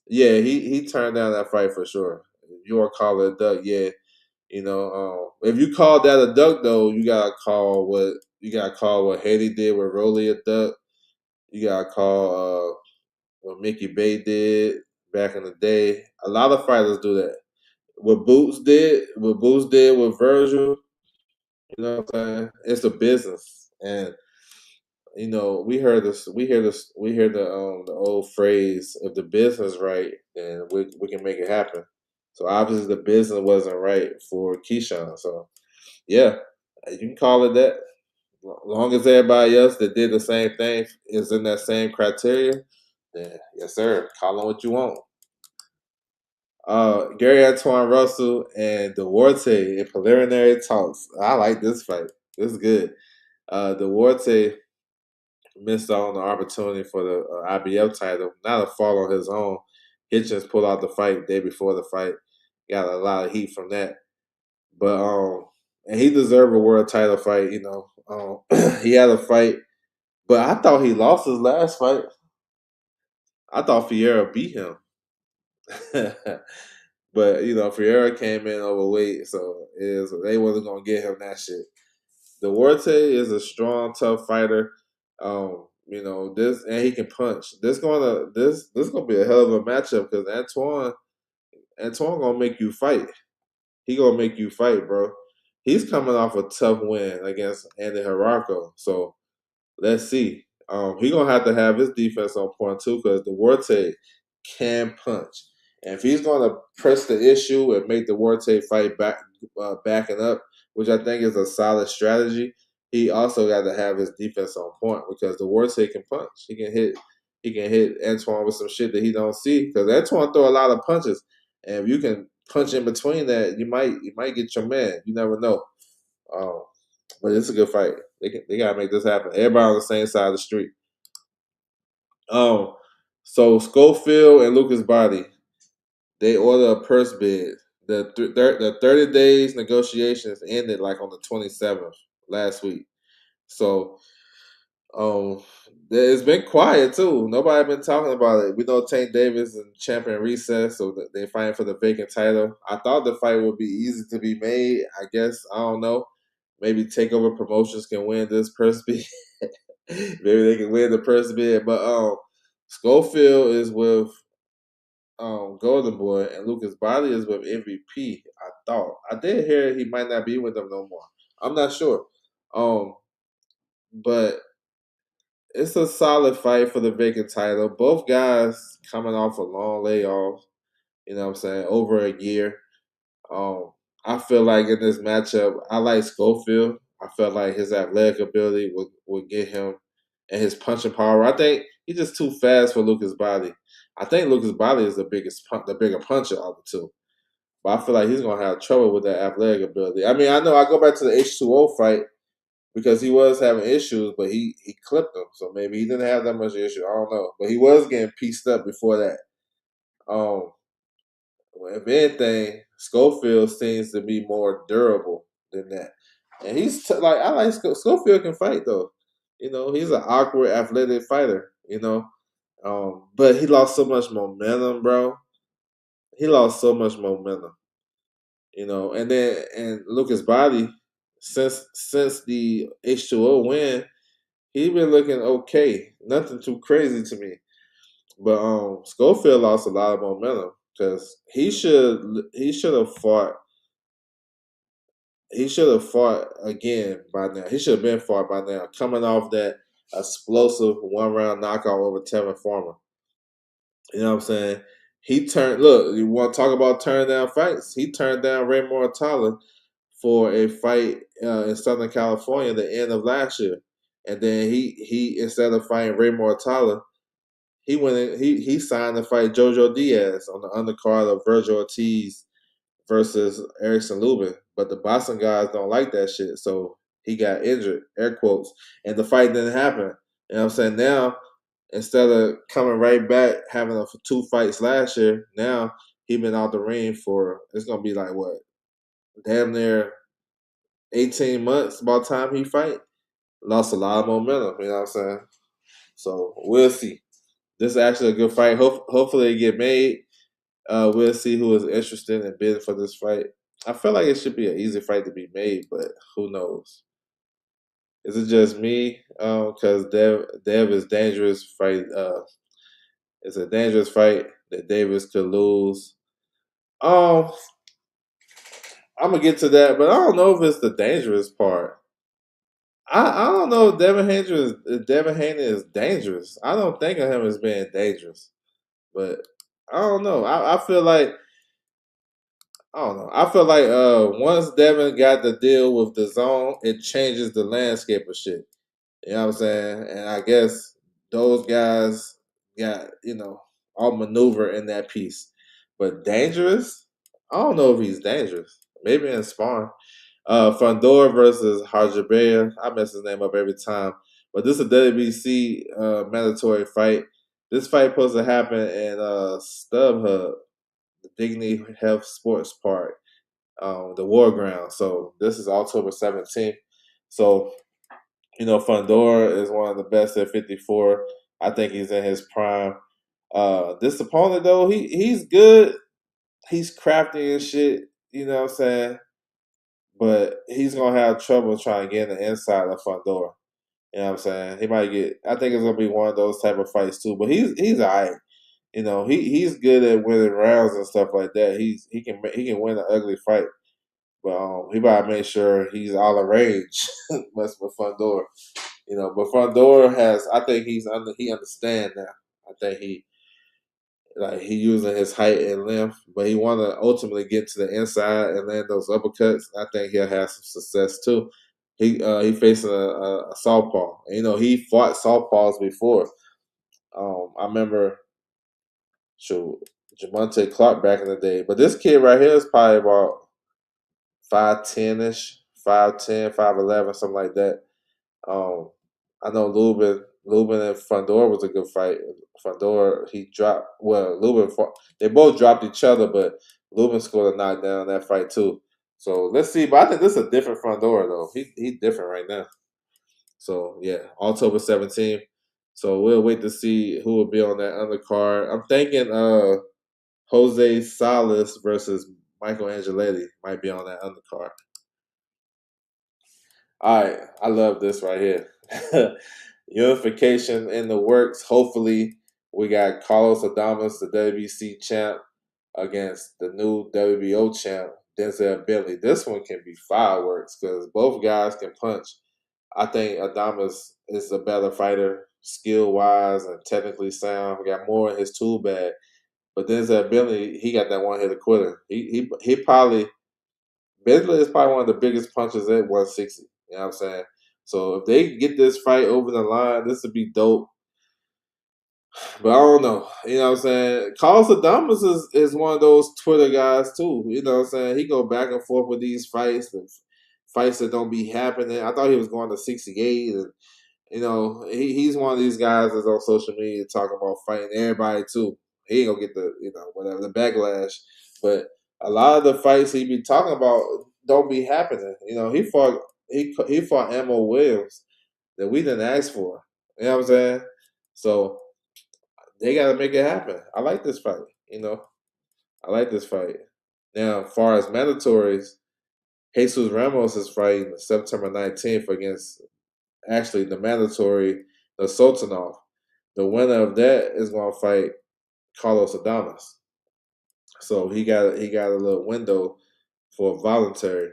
Yeah, he turned down that fight for sure. If you want to call it a duck, yeah. If you call that a duck, though, you gotta call what Haley did with Rolly a duck. You gotta call what Mickey Bay did back in the day. A lot of fighters do that. What Boots did with Virgil. You know what I'm saying? It's a business, and we heard this. We hear the old phrase: "If the business right, then we can make it happen." So obviously the business wasn't right for Keyshawn. So yeah, you can call it that. Long as everybody else that did the same thing is in that same criteria, then yes, sir. Call on what you want. Gary Antoine Russell and Duarte in preliminary talks. I like this fight. This is good. Duarte missed out on the opportunity for the IBF title. Not a fault on his own. Hitchens pulled out the fight day before the fight. Got a lot of heat from that. But and he deserved a world title fight. He had a fight, but I thought he lost his last fight. I thought Fiera beat him. But Fiera came in overweight, so they wasn't gonna get him that shit. Duarte is a strong, tough fighter. This and he can punch. This gonna be a hell of a matchup because Antoine gonna make you fight. He gonna make you fight, bro. He's coming off a tough win against Andy Harako, so let's see. He gonna have to have his defense on point too, because Duarte can punch. And if he's gonna press the issue and make the Duarte fight backing up, which I think is a solid strategy, he also got to have his defense on point because the Duarte can punch. He can hit Antoine with some shit that he don't see because Antoine throw a lot of punches, and if you can punch in between that, you might get your man. You never know. Um, but it's a good fight. They gotta make this happen. Everybody on the same side of the street. Um, so Schofield and Lucas Body, they order a purse bid. The 30 days negotiations ended like on the 27th last week. So um, it's been quiet too. Nobody been talking about it. We know Tank Davis and champion recess, so they fighting for the vacant title. I thought the fight would be easy to be made. I guess I don't know. Maybe Takeover Promotions can win this purse bid. Maybe they can win the purse bid. But Schofield is with Golden Boy and Lucas Body is with MVP. I thought I did hear he might not be with them no more. I'm not sure. Um, but it's a solid fight for the vacant title. Both guys coming off a long layoff. You know what I'm saying? Over a year. Um, I feel like in this matchup, I like Schofield. I felt like his athletic ability would get him, and his punching power. I think he's just too fast for Lucas Body. I think Lucas Body is the bigger puncher of the two. But I feel like he's gonna have trouble with that athletic ability. I mean, I know I go back to the H2O fight because he was having issues, but he clipped him, so maybe he didn't have that much issue. I don't know, but he was getting pieced up before that. Um, if anything, Schofield seems to be more durable than that. And like I like Schofield can fight though. He's an awkward athletic fighter. But he lost so much momentum, bro. He lost so much momentum. And Lucas Body, since the H2O win, he been looking okay. Nothing too crazy to me. But Schofield lost a lot of momentum because he should have fought again by now. He should have been fought by now, coming off that explosive 1 round knockout over Tevin Farmer. You know what I'm saying? He turned. Look, you want to talk about turning down fights? He turned down Ray Mortala for a fight in Southern California at the end of last year, and then he instead of fighting Ray Mortala, he went in, he signed to fight Jojo Diaz on the undercard of Virgil Ortiz versus Erickson Lubin. But the Boston guys don't like that shit, so he got injured, air quotes, and the fight didn't happen. You know what I'm saying? Now, instead of coming right back, having 2 fights last year, now he been out the ring for, it's going to be like what, damn near 18 months by the time he fight. Lost a lot of momentum, you know what I'm saying? So we'll see. This is actually a good fight. Hopefully it get made. We'll see who is interested in bidding for this fight. I feel like it should be an easy fight to be made, but who knows? Is it just me? Because Dev is dangerous fight. It's a dangerous fight that Davis could lose. Um, I'm gonna get to that, but I don't know if it's the dangerous part. I don't know if Devin Haney is dangerous. I don't think of him as being dangerous, but I don't know. I don't know. I feel like once Devin got the deal with the zone, it changes the landscape of shit. You know what I'm saying? And I guess those guys got, all maneuver in that piece. But dangerous? I don't know if he's dangerous. Maybe in sparring. Fandor versus Harjabeya. I mess his name up every time. But this is a WBC mandatory fight. This fight supposed to happen in StubHub, the Dignity Health Sports Park, the War Ground. So this is October 17th. So, Fundora is one of the best at 54. I think he's in his prime. This opponent though, he's good. He's crafty and shit. You know what I'm saying? but he's gonna have trouble trying to get in the inside of Fundora. You know what I'm saying? He might get. I think it's gonna be one of those type of fights too. But he's alright. You know, he's good at winning rounds and stuff like that. He can win an ugly fight, but he gotta make sure he's all of range. Mess with Fundora. You know, but Fundora has. I think he understand now. I think he using his height and length, but he want to ultimately get to the inside and land those uppercuts. I think he'll have some success too. He facing a southpaw. And, you know, he fought southpaws before. I remember, shoot, Jamonte Clark back in the day, but this kid right here is probably about 5'10 ish, 5'10", 5'11", something like that. Um, I know Lubin and Fundora was a good fight. Fundora, he dropped. Well, Lubin fought, they both dropped each other, but Lubin scored a knockdown in that fight too. So let's see. But I think this is a different Fundora though. He's different right now. So yeah, October 17th. So we'll wait to see who will be on that undercard. I'm thinking Jose Salas versus Michael Angeletti might be on that undercard. All right, I love this right here. Unification in the works. Hopefully, we got Carlos Adames, the WBC champ, against the new WBO champ, Denzel Bentley. This one can be fireworks because both guys can punch. I think Adames is a better fighter, skill wise and technically sound. He got more in his tool bag. But Denzel Bentley, he got that one hitter quitter. He probably Bentley is probably one of the biggest punchers at 160. You know what I'm saying? So if they get this fight over the line, this would be dope. But I don't know. You know what I'm saying? Carlos Adames is one of those Twitter guys too. You know what I'm saying? He go back and forth with these fights and fights that don't be happening. I thought he was going to 68 and you know, he's one of these guys that's on social media talking about fighting everybody too. He ain't gonna get the whatever the backlash, but a lot of the fights he be talking about don't be happening. You know, he fought Ammo Williams that we didn't ask for. You know what I'm saying? So they got to make it happen. I like this fight. You know, I like this fight. Now, as far as mandatories, Jesus Ramos is fighting September 19th against actually the mandatory, the Sultanov. The winner of that is going to fight Carlos Adames. So he got a little window for voluntary.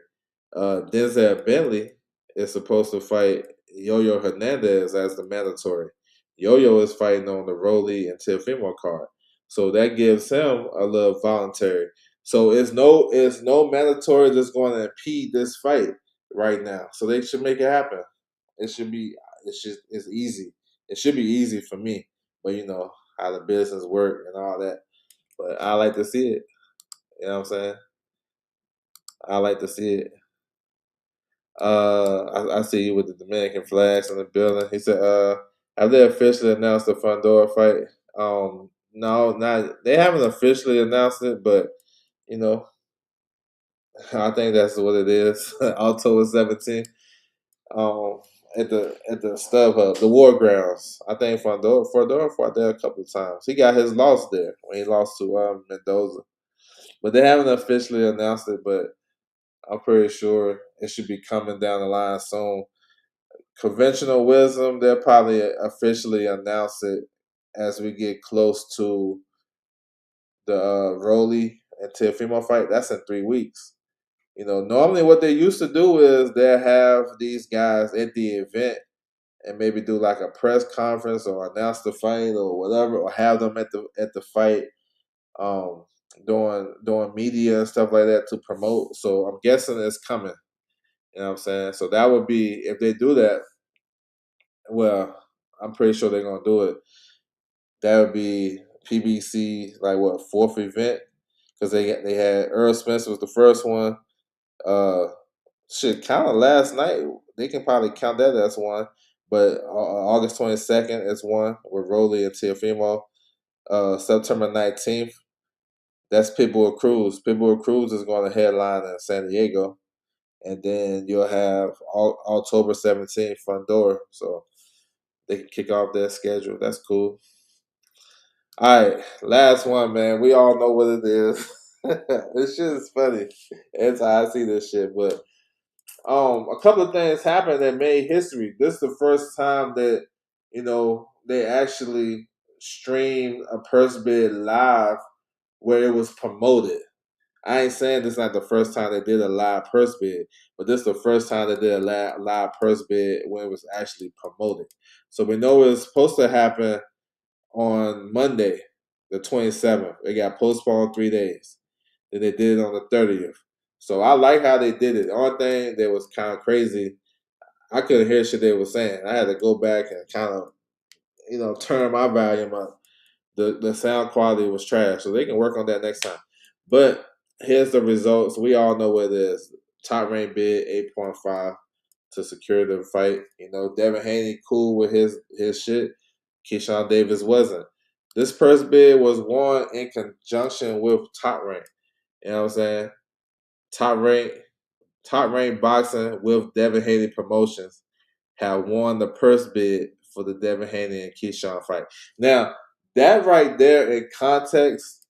Denzel Bentley is supposed to fight Yo-Yo Hernandez as the mandatory. Yo-Yo is fighting on the Rolly and Teofimo card. So that gives him a little voluntary. So it's no mandatory that's going to impede this fight right now. So they should make it happen. It should be it's easy. It should be easy for me. But you know how the business work and all that. But I like to see it. You know what I'm saying? I like to see it. I see you with the Dominican flags in the building. He said, have they officially announced the Fundora fight? No, not they haven't officially announced it, but you know, I think that's what it is. October 17th. Um, at the StubHub, the War Grounds. I think Fundora fought there a couple of times. He got his loss there when he lost to Mendoza, but they haven't officially announced it. But I'm pretty sure it should be coming down the line soon. Conventional wisdom, they'll probably officially announce it as we get close to the Rolly and Teofimo fight. That's in 3 weeks. You know, normally what they used to do is they'll have these guys at the event and maybe do like a press conference or announce the fight or whatever, or have them at the fight, um, doing media and stuff like that to promote. So I'm guessing it's coming. You know what I'm saying? So that would be if they do that. Well, I'm pretty sure they're gonna do it. That would be PBC like what fourth event because they had Earl Spence was the first one. Uh, shit, kind of last night. They can probably count that as one. But August 22nd is one with Rolly and Teofimo. September 19th, that's Pitbull Cruz. Pitbull Cruz is going to headline in San Diego. And then you'll have October 17th, Fundora. So they can kick off their schedule. That's cool. All right, last one, man. We all know what it is. This shit is funny. Every time I see this shit, but a couple of things happened that made history. This is the first time that they actually streamed a purse bid live where it was promoted. I ain't saying this is not the first time they did a live purse bid, but this is the first time they did a live purse bid when it was actually promoted. So we know it was supposed to happen on Monday, the 27th. It got postponed 3 days. Then they did it on the 30th. So I like how they did it. The only thing that was kind of crazy, I couldn't hear shit they were saying. I had to go back and kind of, turn my volume up. The sound quality was trash, so they can work on that next time. But here's the results. We all know what it is. Top rank bid 8.5 to secure the fight. Devin Haney cool with his shit. Keyshawn Davis wasn't. This purse bid was won in conjunction with Top Rank. You know what I'm saying? Top Rank, Top Rank Boxing with Devin Haney Promotions have won the purse bid for the Devin Haney and Keyshawn fight. Now, that right there in context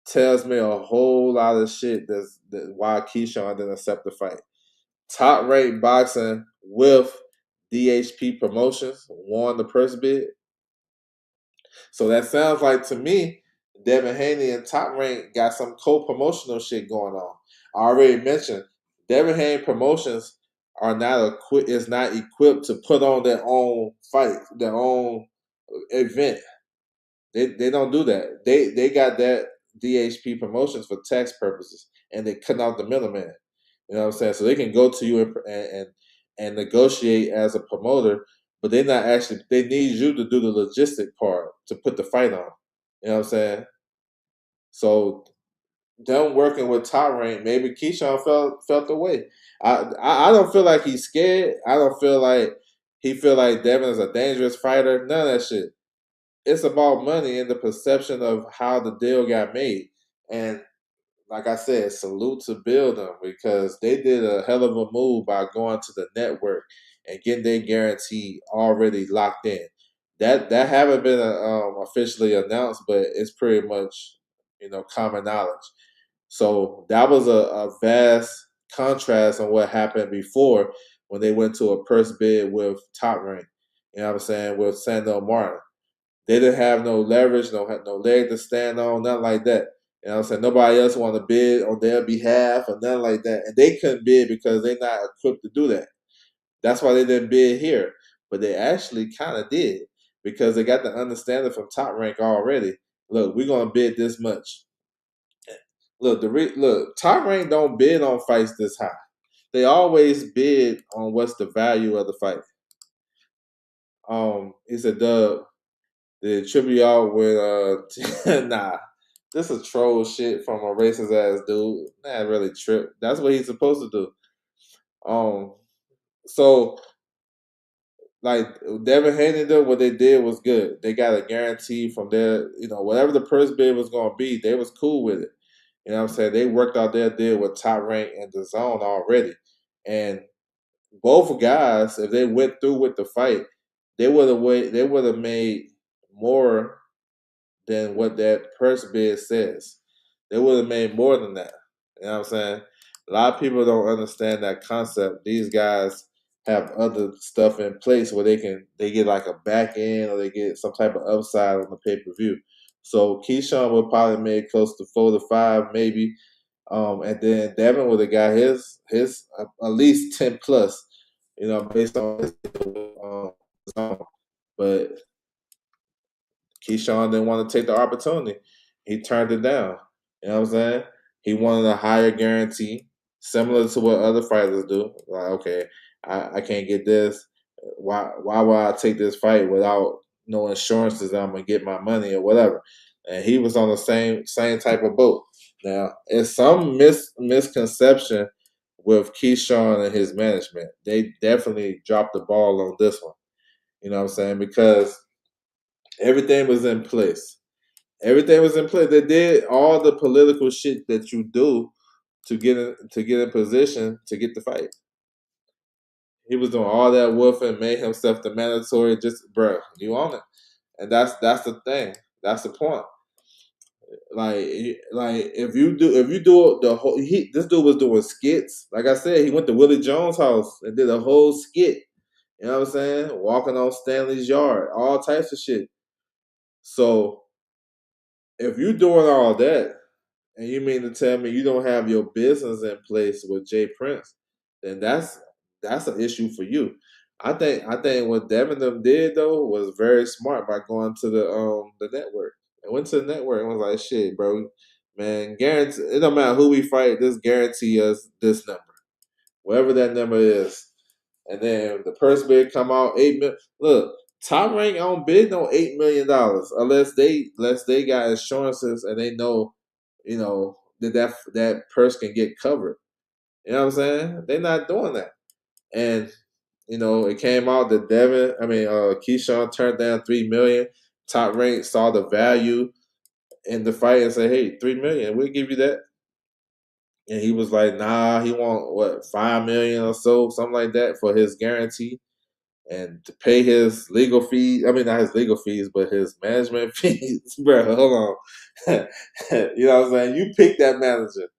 tells me a whole lot of shit that's why Keyshawn didn't accept the fight. Top Rank Boxing with DHP Promotions won the purse bid. So that sounds like to me, Devin Haney and Top Rank got some co-promotional shit going on. I already mentioned Devin Haney Promotions are not equipped to put on their own fight, their own event. They don't do that. They got that DHP Promotions for tax purposes, and they cut out the middleman. You know what I'm saying? So they can go to you and negotiate as a promoter, but they're not actually. They need you to do the logistic part to put the fight on. You know what I'm saying? So them working with Top Rank, maybe Keyshawn felt the way. I don't feel like he's scared. I don't feel like he feel like Devin is a dangerous fighter. None of that shit. It's about money and the perception of how the deal got made. And like I said, salute to Bill them because they did a hell of a move by going to the network and getting their guarantee already locked in. That haven't been officially announced, but it's pretty much common knowledge. So that was a vast contrast on what happened before when they went to a purse bid with Top Rank. You know what I'm saying, with Sandor Martin. They didn't have no leverage, no leg to stand on, nothing like that. You know what I'm saying? Nobody else wanted to bid on their behalf or nothing like that. And they couldn't bid because they're not equipped to do that. That's why they didn't bid here. But they actually kind of did because they got the understanding from Top Rank already. Look, we're going to bid this much. Look, Top Rank don't bid on fights this high. They always bid on what's the value of the fight. He said, Dub, the tribute out with nah. This is troll shit from a racist ass dude. Not really trip. That's what he's supposed to do. So like Devin Haney though, what they did was good. They got a guarantee from their, whatever the purse bid was gonna be, they was cool with it. You know what I'm saying? They worked out their deal with Top Rank and the Zone already. And both guys, if they went through with the fight, they would have made more than what that purse bid says. They would have made more than that. You know what I'm saying? A lot of people don't understand that concept. These guys have other stuff in place where they get like a back end or they get some type of upside on the pay per view. So Keyshawn would probably made close to 4 to 5, maybe. And then Devin would have got his at least 10 plus, based on his but Keyshawn didn't want to take the opportunity. He turned it down. You know what I'm saying? He wanted a higher guarantee, similar to what other fighters do. Like, okay, I can't get this. Why would I take this fight without no insurances that I'm gonna get my money or whatever? And he was on the same type of boat. Now, it's some misconception with Keyshawn and his management. They definitely dropped the ball on this one. You know what I'm saying? Because everything was in place. Everything was in place. They did all the political shit that you do to get in position to get the fight. He was doing all that woofing, made himself the mandatory. Just, bro, you on it, and that's the thing. That's the point. Like if you do the whole this dude was doing skits. Like I said, he went to Willie Jones' house and did a whole skit. You know what I'm saying? Walking on Stanley's yard, all types of shit. So if you're doing all that, and you mean to tell me you don't have your business in place with Jay Prince, then that's an issue for you. I think what Devin them did though was very smart by going to the network. They went to the network and was like, shit, bro, man, guarantee it don't matter who we fight, just guarantee us this number. Whatever that number is. And then the purse bid come out 8 million. Look, Top Rank on bid on $8 million unless they got insurances and they know, that purse can get covered. You know what I'm saying? They're not doing that. And it came out that Keyshawn turned down 3 million. Top Rank saw the value in the fight and said, "Hey, 3 million, we'll give you that." And he was like, "Nah, he want what 5 million or so, something like that for his guarantee." And to pay his legal fees. I mean, not his legal fees, but his management fees. Bro, hold on. You know what I'm saying? You pick that manager.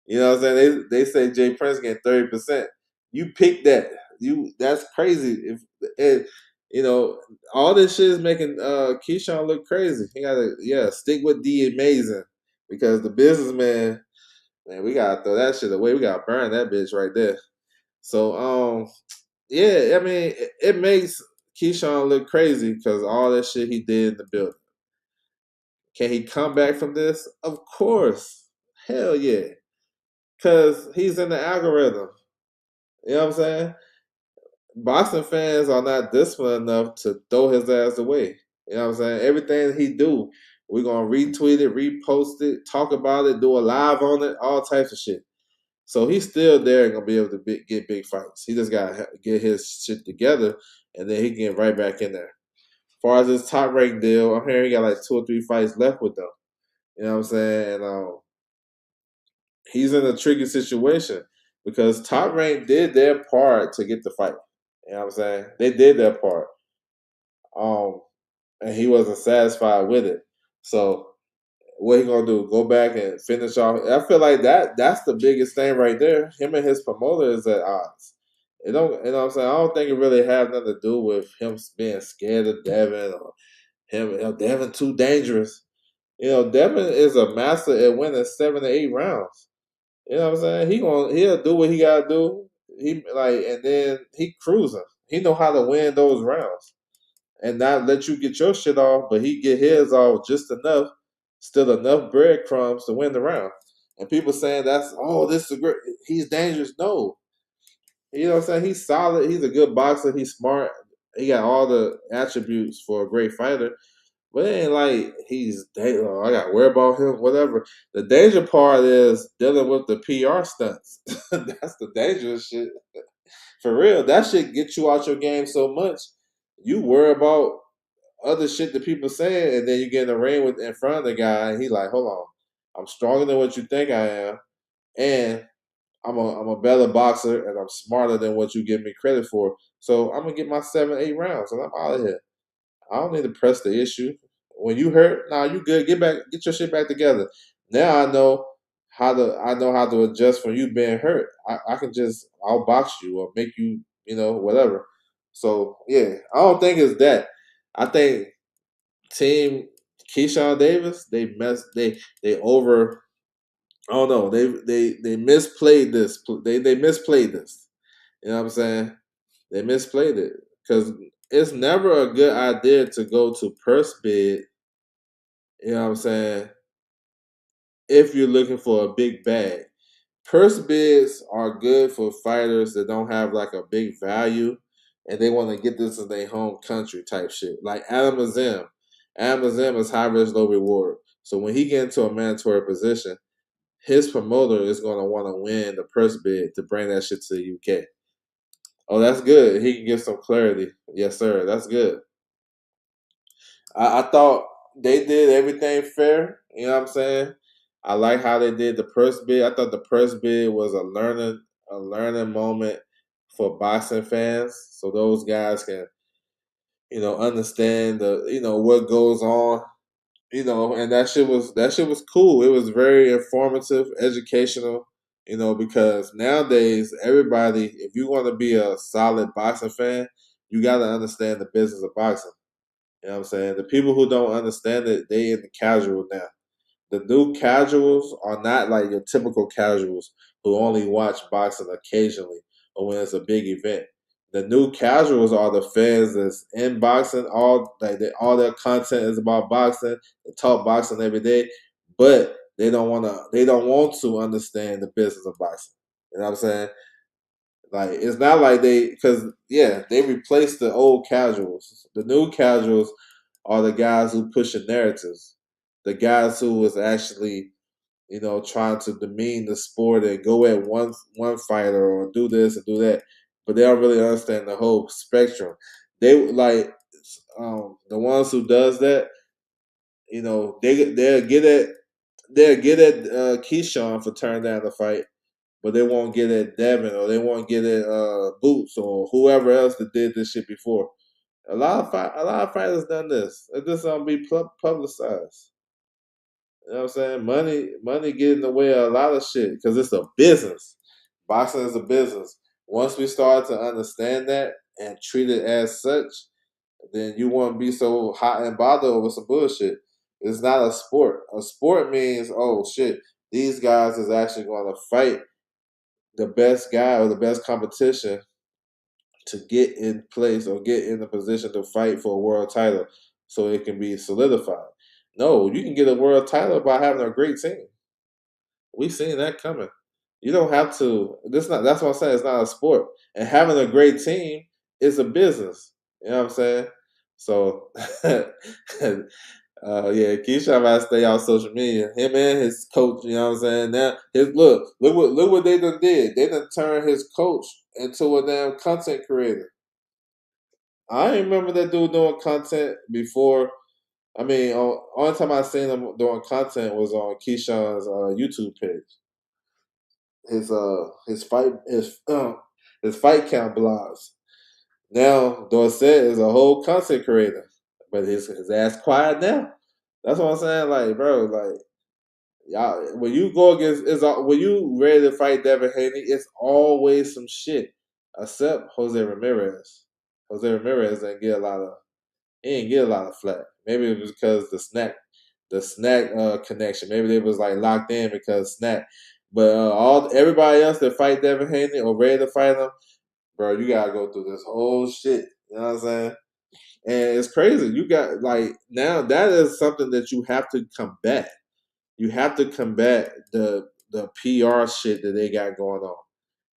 You know what I'm saying? They say Jay Prince getting 30%. You pick that. That's crazy. If it, all this shit is making Keyshawn look crazy. He gotta stick with the amazing because the businessman, man, we gotta throw that shit away. We gotta burn that bitch right there. So yeah, I mean, it makes Keyshawn look crazy because all that shit he did in the building. Can he come back from this? Of course. Hell yeah. Because he's in the algorithm. You know what I'm saying? Boxing fans are not disciplined enough to throw his ass away. You know what I'm saying? Everything he do, we're going to retweet it, repost it, talk about it, do a live on it, all types of shit. So he's still there and gonna be able to get big fights. He just gotta get his shit together, and then he can get right back in there. As far as his top rank deal, I'm hearing he got like 2 or 3 fights left with them. You know what I'm saying? And he's in a tricky situation because top rank did their part to get the fight. You know what I'm saying? They did their part, um, and he wasn't satisfied with it. So what he gonna do? Go back and finish off? I feel like that's the biggest thing right there. Him and his promoter is at odds. It don't, you know what I'm saying? I don't think it really has nothing to do with him being scared of Devin or him. Devin too dangerous. Devin is a master at winning 7 to 8 rounds. You know what I'm saying? He'll do what he gotta do. And then he cruising. He know how to win those rounds and not let you get your shit off, but he get his off just enough, still enough breadcrumbs to win the round. And people saying this is a great, he's dangerous. No, you know what I'm saying? He's solid. He's a good boxer. He's smart. He got all the attributes for a great fighter. But it ain't like I got to worry about him, whatever. The danger part is dealing with the PR stunts. That's the dangerous shit. For real, that shit gets you out your game so much. You worry about other shit that people saying, and then you get in the ring in front of the guy, and he like, hold on, I'm stronger than what you think I am, and I'm a better boxer, and I'm smarter than what you give me credit for. So I'm gonna get my 7, 8 rounds, and I'm out of here. I don't need to press the issue. When you hurt, nah, you good. Get your shit back together. Now I know how to adjust from you being hurt. I can just I'll box you or make you, whatever. So yeah, I don't think it's that. I think team Keyshawn Davis, they over I don't know, they misplayed this. They misplayed this. You know what I'm saying? They misplayed it. Because it's never a good idea to go to purse bid, you know what I'm saying, if you're looking for a big bag. Purse bids are good for fighters that don't have like a big value and they want to get this in their home country type shit. Like Adam Azim. Adam Azim is high risk, low reward. So when he get into a mandatory position, his promoter is going to want to win the purse bid to bring that shit to the UK. Oh, that's good. He can get some clarity. Yes, sir. That's good. I thought they did everything fair. You know what I'm saying? I like how they did the purse bid. I thought the purse bid was a learning moment for boxing fans, so those guys can understand what goes on And that shit was cool. It was very informative, educational. Because nowadays everybody, if you want to be a solid boxing fan, you got to understand the business of boxing. You know what I'm saying? The people who don't understand it, they in the casual now. The new casuals are not like your typical casuals who only watch boxing occasionally or when it's a big event. The new casuals are the fans that's in boxing. All their content is about boxing. They talk boxing every day, but they don't want to. They don't want to understand the business of boxing. You know what I'm saying? Like it's not like because they replaced the old casuals. The new casuals are the guys who push the narratives, the guys who was actually trying to demean the sport and go at one fighter or do this and do that, but they don't really understand the whole spectrum. They like the ones who does that. They'll get at Keyshawn for turning down the fight, but they won't get at Devin or they won't get at Boots or whoever else that did this shit before. A lot of fighters done this. It just don't be publicized. You know what I'm saying? Money get in the way of a lot of shit because it's a business. Boxing is a business. Once we start to understand that and treat it as such, then you won't be so hot and bothered over some bullshit. It's not a sport. A sport means, oh shit, these guys is actually going to fight the best guy or the best competition to get in place or get in the position to fight for a world title so it can be solidified. No, you can get a world title by having a great team. We seen that coming. You don't have to. That's what I'm saying. It's not a sport, and having a great team is a business. You know what I'm saying? So, Keyshawn might stay off social media. Him and his coach. You know what I'm saying? Now, look what they done did. They done turned his coach into a damn content creator. I ain't remember that dude doing content before. I mean, only time I seen him doing content was on Keyshawn's YouTube page. His fight count blogs. Now Dorset is a whole content creator, but his ass quiet now. That's what I'm saying. Like, bro, like y'all, when you go against when you ready to fight Devin Haney, it's always some shit. Except Jose Ramirez. Jose Ramirez didn't get a lot of he didn't get a lot of flack. Maybe it was because the snack connection. Maybe they was like locked in because snack. But everybody else that fight Devin Haney or ready to fight him, bro, you gotta go through this whole shit. You know what I'm saying? And it's crazy. You got like now that is something that you have to combat. You have to combat the PR shit that they got going on.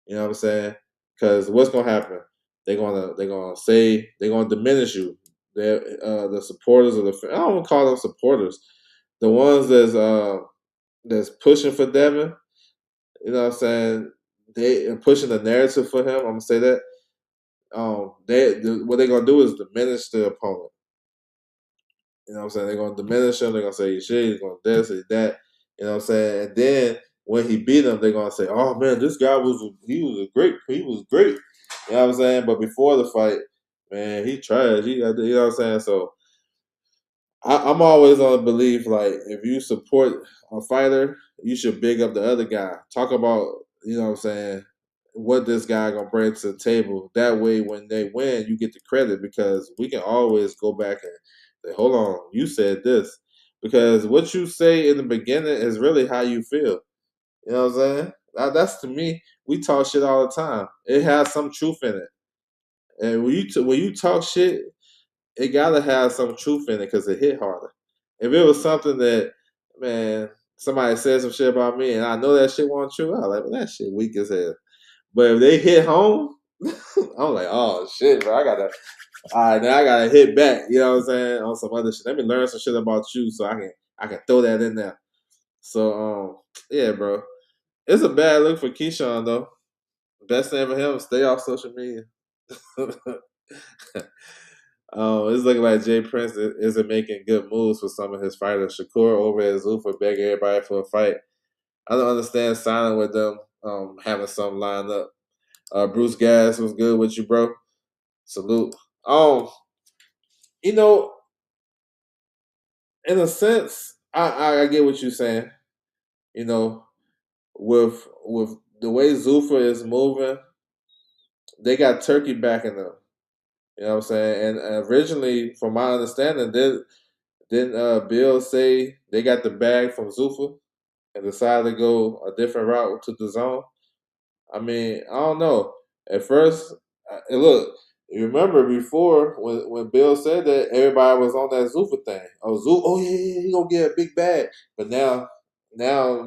You know what I'm saying? Because what's gonna happen? They're gonna say they're gonna diminish you. The supporters of I don't want to call them supporters. The ones that's pushing for Devin. You know what I'm saying? They are pushing the narrative for him. I'm gonna say that. What they're gonna do is diminish the opponent. You know what I'm saying? They're gonna diminish him. They're gonna say shit. He's gonna this and that. You know what I'm saying? And then when he beat him, they're gonna say, "Oh man, this guy he was great." You know what I'm saying? But before the fight, man, he trash. You know what I'm saying? So I'm always on the belief like if you support a fighter, you should big up the other guy. Talk about what I'm saying what this guy gonna bring to the table. That way, when they win, you get the credit because we can always go back and say, "Hold on, you said this," because what you say in the beginning is really how you feel. You know what I'm saying? That's to me. We talk shit all the time. It has some truth in it, and when you talk shit, it gotta have some truth in it because it hit harder. If it was something that, man, somebody said some shit about me and I know that shit wasn't true, I'm like, well, that shit weak as hell. But if they hit home, I'm like, oh shit, bro, all right, now I gotta hit back. You know what I'm saying? On some other shit. Let me learn some shit about you so I can throw that in there. So yeah, bro. It's a bad look for Keyshawn though. Best thing for him, stay off social media. It's looking like Jay Prince isn't making good moves for some of his fighters. Shakur over at Zuffa begging everybody for a fight. I don't understand signing with them, having something lined up. Bruce Gas was good with you, bro. Salute. Um, you know, in a sense, I get what you're saying. You know, with the way Zuffa is moving, they got Turkey backing them. You know what I'm saying? And originally, from my understanding, didn't Bill say they got the bag from Zuffa and decided to go a different route to the zone? I mean, I don't know. At first, and look, you remember before when Bill said that everybody was on that Zuffa thing. Oh, oh yeah, yeah, he gonna get a big bag. But now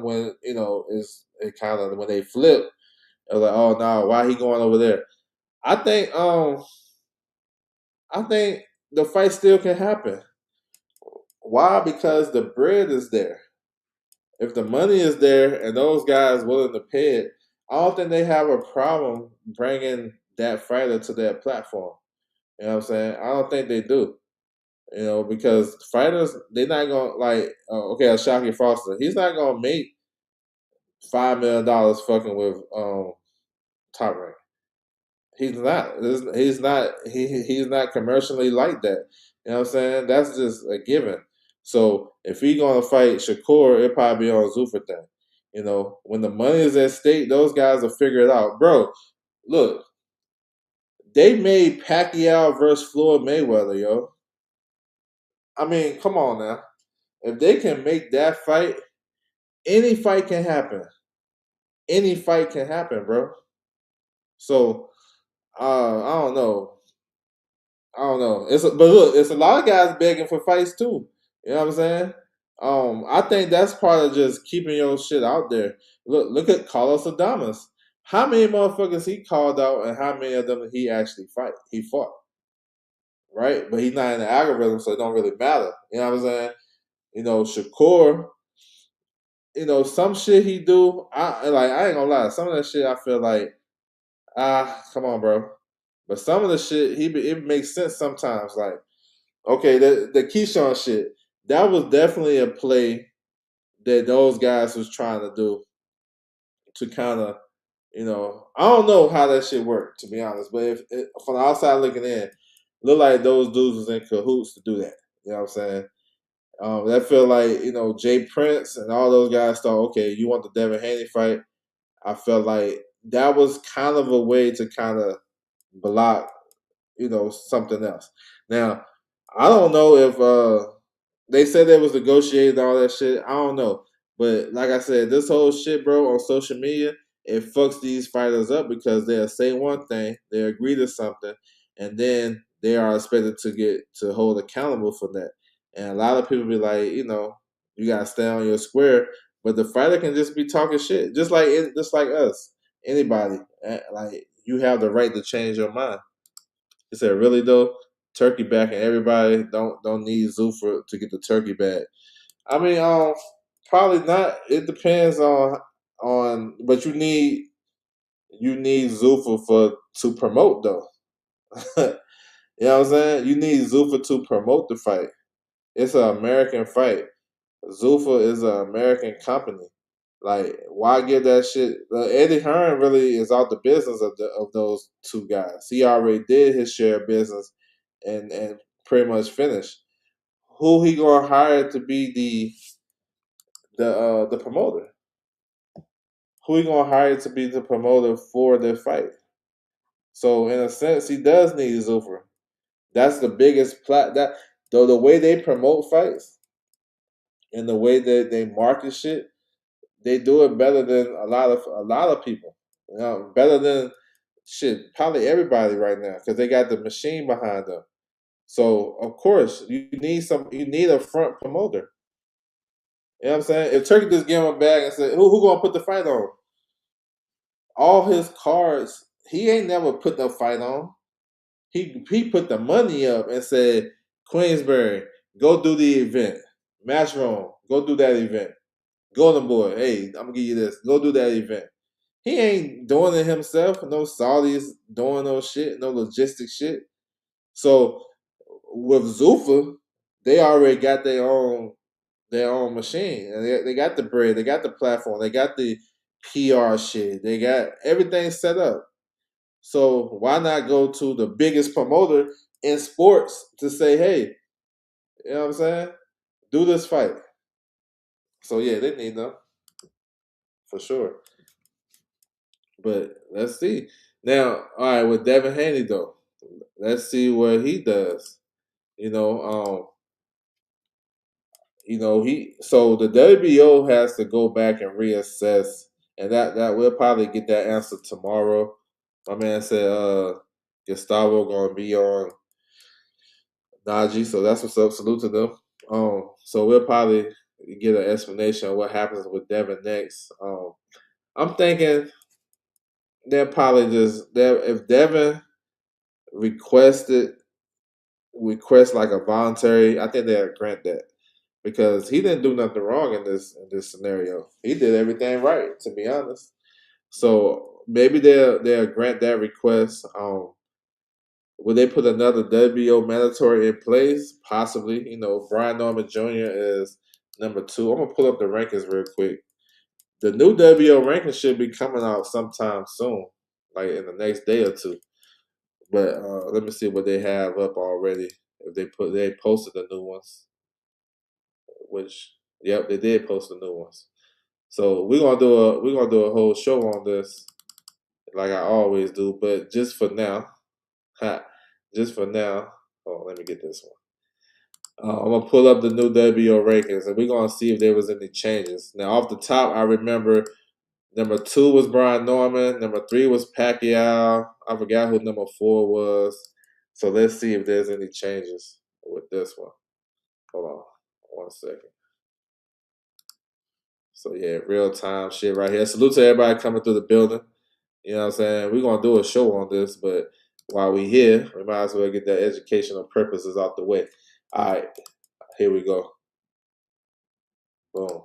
when it's it kind of when they flip, they're like, oh no, why he going over there? I think um I think the fight still can happen. Why? Because the bread is there. If the money is there and those guys willing to pay it, I don't think they have a problem bringing that fighter to their platform. You know what I'm saying? I don't think they do. Because fighters, they're not gonna like. Okay, Shockey Foster, he's not gonna make $5 million fucking with Top Rank. He's not. He's not. He's not commercially like that. You know what I'm saying? That's just a given. So if he gonna fight Shakur, it probably be on Zuffa thing. When the money is at stake, those guys will figure it out, bro. Look, they made Pacquiao versus Floyd Mayweather, yo. I mean, come on now. If they can make that fight, any fight can happen. Any fight can happen, bro. So I don't know. I don't know. But look, it's a lot of guys begging for fights too. You know what I'm saying? I think that's part of just keeping your shit out there. Look at Carlos Adamas. How many motherfuckers he called out, and how many of them he actually fought, right? But he's not in the algorithm, so it don't really matter. You know what I'm saying? Shakur. Some shit he do. I ain't gonna lie. Some of that shit I feel like come on, bro. But some of the shit it makes sense sometimes. Like, okay, the Keyshawn shit, that was definitely a play that those guys was trying to do to kind of, I don't know how that shit worked, to be honest. But from the outside looking in, look like those dudes was in cahoots to do that. You know what I'm saying? That feel like, Jay Prince and all those guys thought, okay, you want the Devin Haney fight? I felt like that was kind of a way to kind of block, something else. Now, I don't know if they said it was negotiated and all that shit. I don't know. But like I said, this whole shit, bro, on social media, it fucks these fighters up because they'll say one thing, they agree to something, and then they are expected to get to hold accountable for that. And a lot of people be like, you gotta stay on your square. But the fighter can just be talking shit, just like us, anybody. Like you have the right to change your mind. He said, "Really though, turkey back and everybody don't need Zuffa to get the turkey back." I mean, probably not. It depends but you need Zuffa to promote though. You know what I'm saying? You need Zuffa to promote the fight. It's an American fight. Zuffa is an American company. Like, why give that shit? Eddie Hearn really is out the business of those two guys. He already did his share of business and pretty much finished. Who he gonna hire to be the promoter? Who he gonna hire to be the promoter for their fight? So in a sense, he does need Zuffa. That's the biggest that though the way they promote fights and the way that they market shit, they do it better than a lot of people. Better than shit, probably everybody right now because they got the machine behind them. So of course you need a front promoter. You know what I'm saying? If Turkey just give him a bag and said, who gonna put the fight on? All his cards, he ain't never put the fight on. He put the money up and said, Queensberry, go do the event. Matchroom, go do that event. Golden Boy, hey, I'm gonna give you this. Go do that event. He ain't doing it himself. No Saudis doing no shit, no logistic shit. So with Zuffa, they already got their own machine, and they got the bread, they got the platform, they got the PR shit, they got everything set up. So why not go to the biggest promoter in sports to say, hey, you know what I'm saying? do this fight. So yeah, they need them for sure. But let's see. Now, all right, with Devin Haney though, let's see what he does. You know, he so the WBO has to go back and reassess, and that we'll probably get that answer tomorrow. My man said Gustavo gonna be on Najee, so that's what's up. Salute to them. So we'll probably get an explanation of what happens with Devin next. I'm thinking they'll probably if Devin requested request like a voluntary, I think they'll grant that because he didn't do nothing wrong in this scenario. He did everything right, to be honest. So maybe they'll grant that request. Will they put another WBO mandatory in place? Possibly. Brian Norman Jr. is number 2. I'm gonna pull up the rankings real quick. The new WBO ranking should be coming out sometime soon, like in the next day or two. But let me see what they have up already. If they posted the new ones, which yep, they did post the new ones. So we're gonna do a whole show on this, like I always do. But just for now, just for now. Oh, let me get this one. I'm gonna pull up the new WBO rankings, and we're gonna see if there was any changes. Now, off the top, I remember number 2 was Brian Norman. Number 3 was Pacquiao. I forgot who number 4 was. So let's see if there's any changes with this one. Hold on, 1 second. So yeah, real time shit right here. Salute to everybody coming through the building. You know what I'm saying? We're gonna do a show on this, but while we here, we might as well get that educational purposes out the way. All right, here we go. Boom.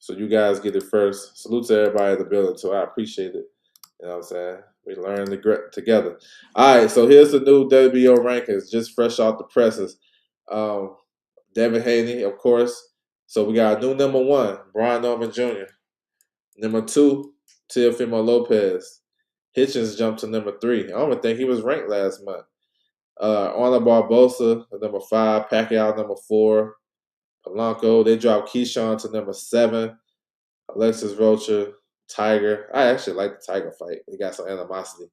So you guys get it first. Salute to everybody in the building too. I appreciate it. You know what I'm saying? We learn together. All right, so here's the new WBO rankings, just fresh off the presses. Um, Devin Haney, of course. So we got a new number 1, Brian Norman Jr. Number 2, Teofimo Lopez. Hitchens jumped to number 3. I don't even think he was ranked last month. Arnold Barbosa, number 5. Pacquiao, number 4. Polanco, they dropped Keyshawn to number 7. Alexis Rocha, Tiger. I actually like the Tiger fight. He got some animosity.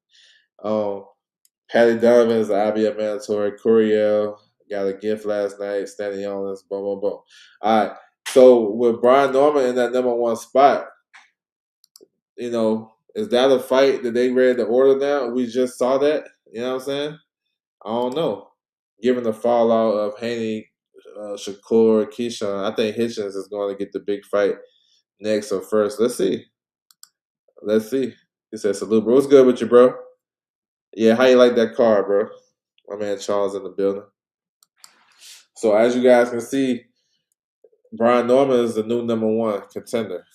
Patty Donovan is the IBF mandatory. Curiel got a gift last night. Stanley Owens, boom, boom, boom. All right. So with Brian Norman in that number 1 spot, is that a fight that they read the order now? We just saw that. You know what I'm saying? I don't know. Given the fallout of Haney, Shakur, Keyshawn, I think Hitchens is going to get the big fight next or first. Let's see. Let's see. He said, salute, bro. What's good with you, bro? Yeah, how you like that car, bro? My man Charles in the building. So as you guys can see, Brian Norman is the new number 1 contender.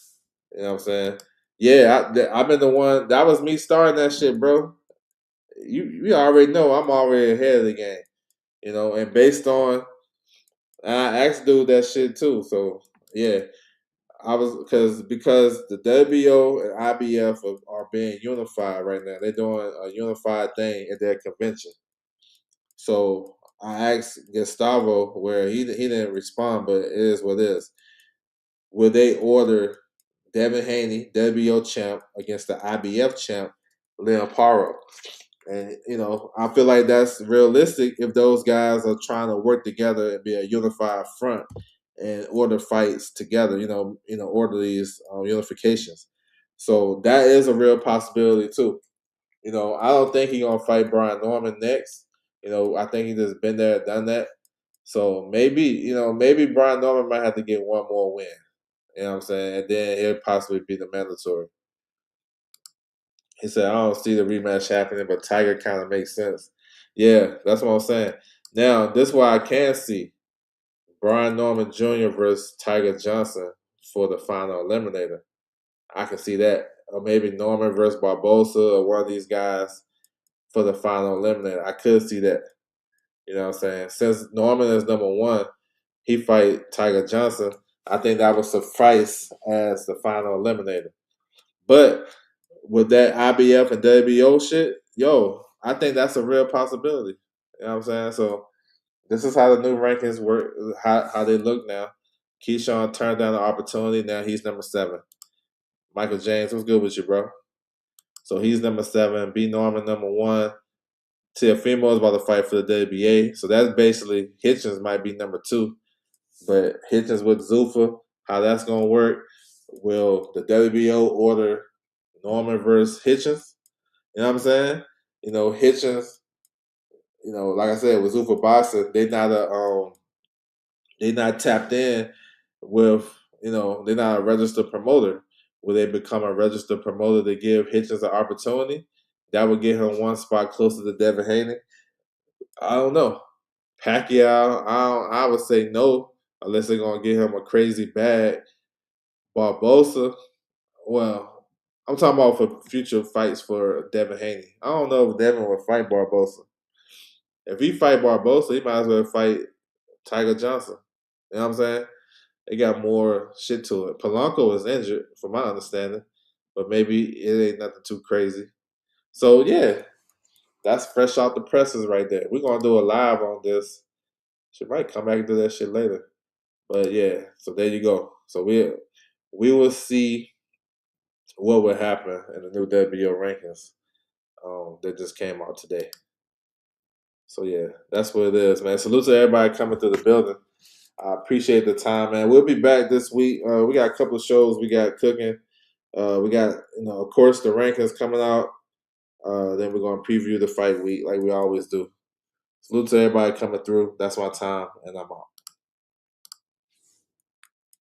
You know what I'm saying? Yeah, I've been the one. That was me starting that shit, bro. You already know I'm already ahead of the game. And based on I asked dude that shit too. So yeah, I was because the WBO and IBF are being unified right now. They're doing a unified thing at their convention. So I asked Gustavo where he didn't respond, but it is what it is. Will they order Devin Haney, WBO champ, against the IBF champ, Leon Paro? And I feel like that's realistic if those guys are trying to work together and be a unified front and order fights together. Order these unifications. So that is a real possibility too. I don't think he's gonna fight Brian Norman next. I think he just been there, done that. So maybe Brian Norman might have to get one more win. You know what I'm saying? And then he'll possibly be the mandatory. He said, I don't see the rematch happening, but Tiger kind of makes sense. Yeah, that's what I'm saying. Now, this is why I can see Brian Norman Jr. versus Tiger Johnson for the final eliminator. I can see that. Or maybe Norman versus Barbosa or one of these guys for the final eliminator. I could see that. You know what I'm saying? Since Norman is number 1, he fight Tiger Johnson. I think that would suffice as the final eliminator. But with that IBF and WBO shit, I think that's a real possibility. You know what I'm saying? So This is how the new rankings work. How they look now. Keyshawn turned down the opportunity. Now he's number 7. Michael James, what's good with you, bro? So he's number 7. B Norman number 1. Teofimo is about to fight for the WBA. So that's basically Hitchens might be number 2. But Hitchens with Zuffa, how that's gonna work? Will the WBO order Norman versus Hitchens? You know what I'm saying? Hitchens. Like I said, with Zuffa Boxing, they not tapped in with, they're not a registered promoter. Will they become a registered promoter to give Hitchens an opportunity? That would get him one spot closer to Devin Haney. I don't know. Pacquiao, I would say no, unless they're gonna give him a crazy bag. Barbosa, well, I'm talking about for future fights for Devin Haney. I don't know if Devin would fight Barbosa. If he fight Barbosa, he might as well fight Tiger Johnson. You know what I'm saying? They got more shit to it. Polanco is injured, from my understanding, but maybe it ain't nothing too crazy. So yeah, that's fresh out the presses right there. We're gonna do a live on this. She might come back and do that shit later. But yeah, so there you go. So we will see what would happen in the new WBO rankings that just came out today. So yeah, that's what it is, man. Salute to everybody coming through the building. I appreciate the time, man. We'll be back this week. We got a couple of shows we got cooking. We got, of course, the rankings coming out. Then we're going to preview the fight week like we always do. Salute to everybody coming through. That's my time, and I'm out.